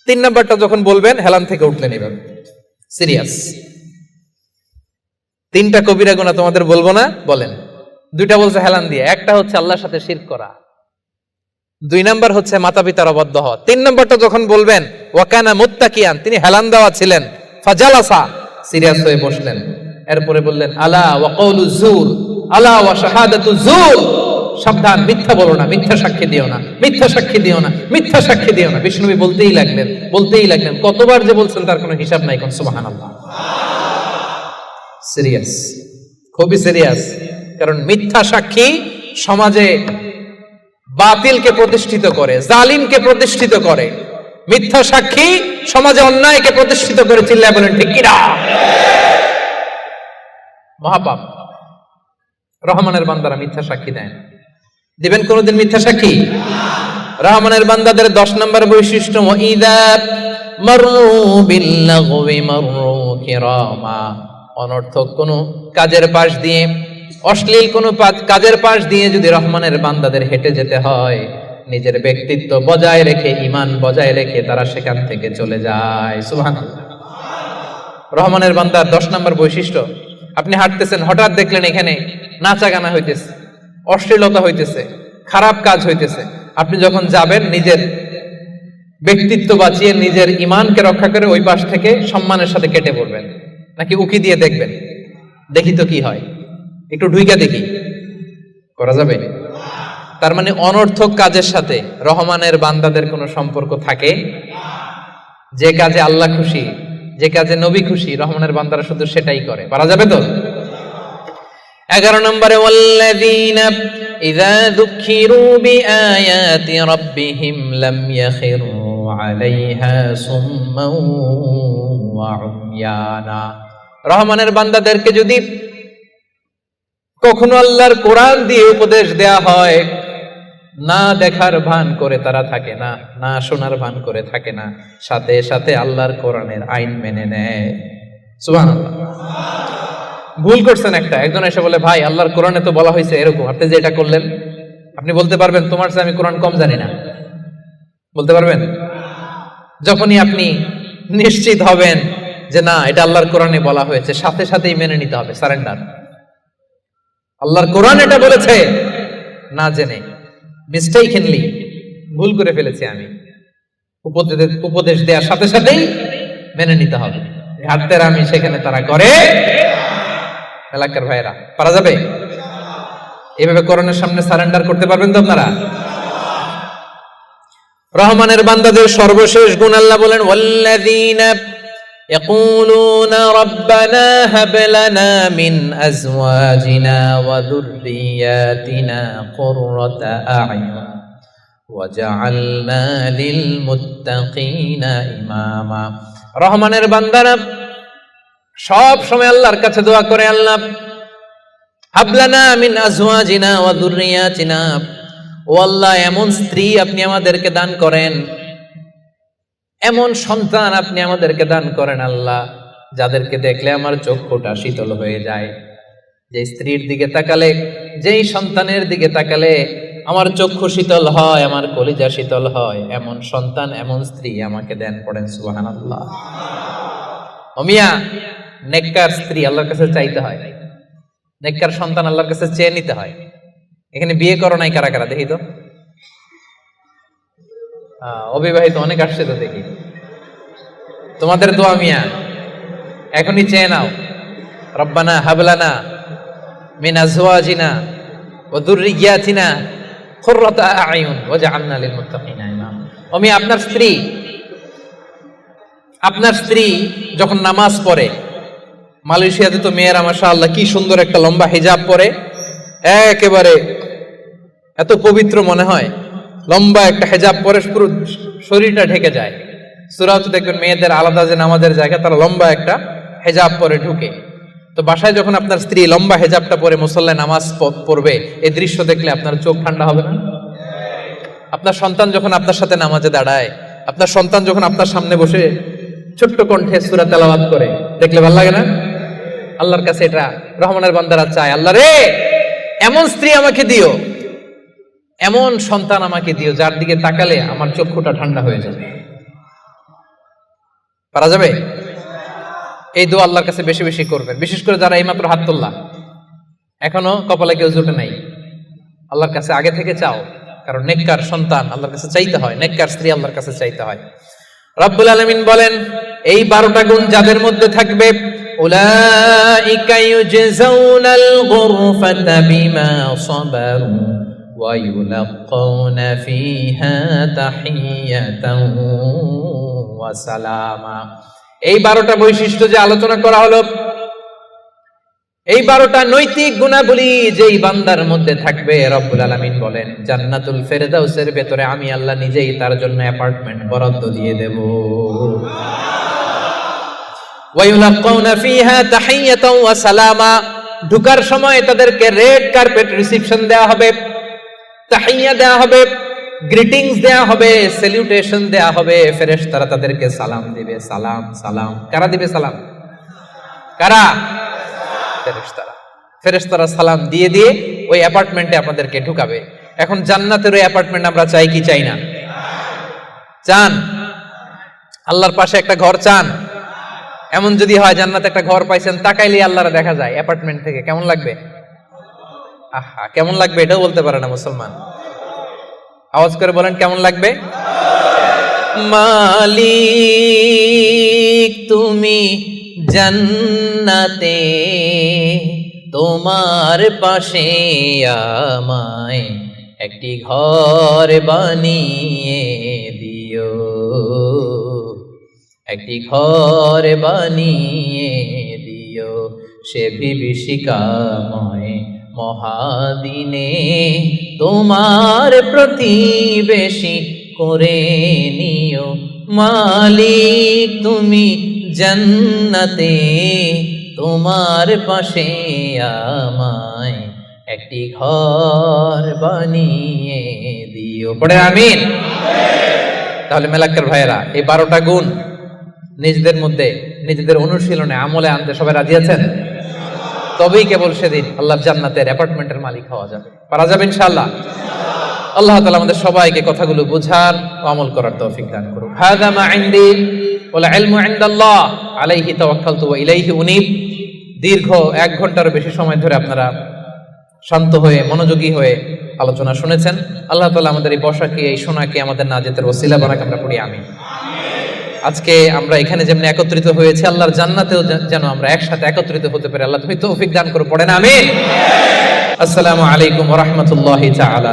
3 নম্বরটা যখন বলবেন হেলান থেকে উঠলেন এভাবে, সিরিয়াস। 3টা কবিরা গুনাহ তোমাদের বলবো না, বলেন। 2টা বলছে হেলান দিয়ে, একটা হচ্ছে আল্লাহর সাথে শিরক করা, 2 নাম্বার হচ্ছে মাতা পিতার অবাধ্য হওয়া। 3 নম্বরটা যখন বলবেন, ওয়াকানা মুত্তাকিয়ান, তিনি হেলান দেওয়া ছিলেন, ফাজালাসা, সিরিয়াস হয়ে বসলেন। এরপরে বললেন, আলা ওয়া কওলু যুর, আলা ওয়া শাহাদাতু যুর, সাবধান, মিথ্যা বলো না, মিথ্যা সাক্ষী দিও না, মিথ্যা সাক্ষী দিও না, মিথ্যা সাক্ষী দিও না। বিষ্ণুবি বলতেই লাগলেন, বলতেই লাগলেন, কতবার যে বলছেন তার কোনো হিসাব নাই। কোন সুবহানাল্লাহ। সিরিয়াস, খুবই সিরিয়াস। কারণ মিথ্যা সাক্ষী সমাজে বাতিলকে প্রতিষ্ঠিত করে, জালিমকে প্রতিষ্ঠিত করে। মিথ্যা সাক্ষী সমাজে অন্যায়কে প্রতিষ্ঠিত করে। চিল্লায় বলেন ঠিক কিনা? মহাপাপ। রহমানের বান্দারা মিথ্যা সাক্ষী দেন। দিবেন কোনদিন মিথ্যা সাক্ষী? রহমানের বান্দাদের 10 নম্বর বৈশিষ্ট্য, ওয়াইদা মাররু বিল-লাগবি মাররু কিরামা, অনর্থক কোন কাজের পাশ দিয়ে, অশ্লীল কোন কাজের পাশ দিয়ে যদি রহমানের বান্দাদের হেঁটে যেতে হয়, নিজের ব্যক্তিত্ব বজায় রেখে, ঈমান বজায় রেখে তারা সেখান থেকে চলে যায়। সুবহানাল্লাহ। রহমানের বান্দার 10 নম্বর বৈশিষ্ট্য, আপনি হাঁটতেছেন, হঠাৎ দেখলেন এখানে নাচা গানা হইতেছে, অশ্লীলতা হইতেছে, খারাপ কাজ হইতেছে, আপনি যখন যাবেন নিজের ব্যক্তিত্ব বাঁচিয়ে, নিজের ঈমানকে রক্ষা করে ওই পাশ থেকে সম্মানের সাথে কেটে পড়বেন, নাকি উকি দিয়ে দেখবেন দেখি তো কি হয়, একটু ঢুইকা দেখি, করা যাবে? তার মানে অনর্থক কাজের সাথে রহমানের বান্দাদের কোনো সম্পর্ক থাকে? যে কাজে আল্লাহ খুশি, যে কাজে নবী খুশি, রহমানের বান্দারা শুধু সেটাই করে। পারা যাবে তো? 11 নম্বরে, ওয়াল্লাযীনা ইযা যুকিরু বিআয়াতি রাব্বিহিম লাম ইয়াখিরু আলাইহা সুম্মান ওয়া উময়ানা। রহমানের বান্দাদেরকে যদি কখনো আল্লাহর কোরআন দিয়ে উপদেশ দেয়া হয়, না দেখার ভান করে তারা থাকে না, না শোনার ভান করে থাকে না, সাথে সাথে আল্লাহর কোরআনের আইন মেনে নেয়। সুবহানাল্লাহ। ভুল করছেন একটা, একজন এসে বলে, ভাই আল্লাহর কোরআনে তো বলা হয়েছে এরকম, আপনি যে এটা করলেন, আপনি বলতে পারবেন তোমার চেয়ে আমি কোরআন কম জানি না? বলতে পারবেন? যখনই আপনি নিশ্চিত হবেন যে না এটা আল্লাহর কোরআনে বলা হয়েছে, সাথে সাথেই মেনে নিতে হবে, সারেন্ডার। আল্লাহর কোরআন এটা বলেছে, না জেনে মিস্টেকলি ভুল করে ফেলেছি আমি, উপদেশ দেওয়ার সাথে সাথেই মেনে নিতে হবে। ঘাটতের আমি সেখানে তারা করে। এলাকার ভাইয়েরা, পারা যাবে? এভাবে কোরআনের সামনে সারেন্ডার করতে পারবেন তো আপনারা? রহমানের বান্দাদের সর্বশেষ গুণ আল্লাহ বলেন, ওয়াল্লাযীনা يقولون ربنا هب لنا من أزواجنا وذرياتنا قرة أعين وجعلنا للمتقين إماما। রহমানের বান্দারা সব সময় আল্লাহর কাছে দোয়া করে, আল্লাহ হাবলানা মিন আজওয়াজিনা ওয়া যুররিয়াতিনা, ও আল্লাহ এমন স্ত্রী আপনি আমাদেরকে দান করেন, এমন সন্তান আপনি আমাদেরকে দান করেন আল্লাহ, যাদেরকে দেখলে আমার চক্ষুটা শীতল হয়ে যায়। যে স্ত্রীর দিকে তাকালে, যেই সন্তানের দিকে তাকালে আমার চক্ষু শীতল হয়, আমার কলিজা শীতল হয়, এমন সন্তান, এমন স্ত্রী আমাকে দেন। পড়েন সুবহানাল্লাহ। ও মিয়া, নেককার স্ত্রী আল্লাহর কাছে চাইতে হয়, নেককার সন্তান আল্লাহর কাছে চেয়ে নিতে হয়। এখানে বিয়ে করো নাই কারা কারা দেখি তো? অবিবাহিত অনেক আসছে তো দেখি। তোমাদের দোয়া মিয়া, এখনই চেয়ে নাও। রব্বানা হাবলানা মিন আজওয়াজিনা ওয়া যুররিয়াতিনা কুররাতা আ'য়ুন ওয়াজআলনা লিল মুত্তাকিনা ইমামা। আমি আপনার স্ত্রী যখন নামাজ পড়ে, মালয়েশিয়াতে তো মেয়েরা মাশাআল্লাহ কি সুন্দর একটা লম্বা হিজাব পরে, একেবারে এত পবিত্র মনে হয়। লম্বা একটা হিজাব পরে পুরো শরীরটা ঢেকে যায়। সূরাতে দেখবেন মেয়েদের আলাদা যে নামাজের জায়গা, তারা লম্বা একটা হিজাব পরে ঢুকে। তো বাসায় যখন আপনার স্ত্রী লম্বা হিজাবটা পরে মুসল্লায় নামাজ পড়বে, এই দৃশ্য দেখলে আপনার চোখ ঠান্ডা হবে না? আপনার সন্তান যখন আপনার সাথে নামাজে দাঁড়ায়, আপনার সন্তান যখন আপনার সামনে বসে ছোট্ট কণ্ঠে সূরা তেলাওয়াত করে, দেখলে ভালো লাগে না? আল্লাহর কাছে এটা রহমানের বান্দারা চায়, আল্লাহ রে এমন স্ত্রী আমাকে দিও, এমন সন্তান আমাকে দিও, যার দিকে তাকালে আমার চক্ষুটা ঠান্ডা হয়ে যাবে। পারা যাবে? এই দোয়া আল্লাহর কাছে বেশি বেশি করবেন, বিশেষ করে যারা এইমাত্র হাত তুললা, এখনো কপালে কেউ জুটে নাই, আল্লাহর কাছে আগে থেকে চাও। কারণ নেককার সন্তান আল্লাহর কাছে চাইতে হয়, নেককার স্ত্রী আল্লাহর কাছে চাইতে হয়। রব্বুল আলামিন বলেন, এই 12টা গুণ যাদের মধ্যে থাকবে, উলাইকা ইউজজাউনাল গুরফাতা বিমা সাবারু ওয়া ইউলাক্কাউনা ফিহা তাহিয়াতান ওয়া সালামা। এই 12টা বৈশিষ্ট্য যে আলোচনা করা হলো, এই 12টা নৈতিক গুণাবলী যেই বান্দার মধ্যে থাকবে, রব্বুল আলামিন বলেন জান্নাতুল ফেরদাউসের ভেতরে আমি আল্লাহ নিজেই তার জন্য অ্যাপার্টমেন্ট বরাদ্দ দিয়ে দেব। ওয়া ইউলাক্কাউনা ফিহা তাহিয়াতান ওয়া সালামা। ঢোকার সময় তাদেরকে রেড কার্পেট রিসিপশন দেওয়া হবে, তাহিয়া দেওয়া হবে, গ্রিটিংস দেয়া হবে, স্যালুটেশন দেয়া হবে। ফেরেশতারা তাদেরকে সালাম দিবে। সালাম সালাম কারা দিবে? সালাম কারা? ফেরেশতারা। ফেরেশতারা সালাম দিয়ে দিয়ে ওই অ্যাপার্টমেন্টে আপনাদেরকে ঢুকাবে। এখন জান্নাতের ওই অ্যাপার্টমেন্ট আমরা চাই কি চাই না? চান? আল্লাহর পাশে একটা ঘর চান? এমন যদি হয় জান্নাতে একটা ঘর পাইছেন, তাকাইলে আল্লাহরা দেখা যায় অ্যাপার্টমেন্ট থেকে, কেমন লাগবে? আহা, কেমন লাগবে এটাও বলতে পারে না মুসলমান। আওয়াজ করে বলেন কেমন লাগবে? মালিক তুমি জান্নাতে, তোমার পাশে আমায় একটি ঘর বানিয়ে দিও, একটি ঘর বানিয়ে দিও, সে বিভীষিকাময় মহাদিনে তোমার প্রতিবেশী করে নিও। মালিক তুমি জান্নাতে, তোমার পাশে আমায় একটি ঘর বানিয়ে দিও। পড়ে আমিন। তাহলে মেলাক্কার ভাইয়েরা, এই 12টা গুণ নিজেদের মধ্যে, নিজেদের অনুশীলনে, আমলে আনতে সবাই রাজি আছেন? তবেই কেবল সেদিন আল্লাহর জান্নাতের অ্যাপার্টমেন্টের মালিক হওয়া যাবে। পারা যাবে ইনশাআল্লাহ। আল্লাহ তাআলা আমাদের সবাইকে কথাগুলো বোঝার ও আমল করার তৌফিক দান করুন। হাযা মা ইনদি ওয়াল ইলমু ইনদাল্লাহ আলাইহি তাওয়াক্কালতু ওয়া ইলাইহি উনীব। দীর্ঘ 1 ঘন্টারও বেশি সময় ধরে আপনারা শান্ত হয়ে, মনোযোগী হয়ে আলোচনা শুনেছেন। আল্লাহ তাআলা আমাদের এই বসাকে, এই শোনাকে আমাদের নাজাতের ওসিলা বানাক। আমরা পড়ি আমিন। আজকে আমরা এখানে যেমন একত্রিত হয়েছে, আল্লাহর জান্নাতেও যেন আমরা একসাথে একত্রিত হতে পারি। আল্লাহ তুমি তৌফিক দান করো। পড়েন আমিন। আসসালামু আলাইকুম ওয়া রাহমাতুল্লাহি তাআলা।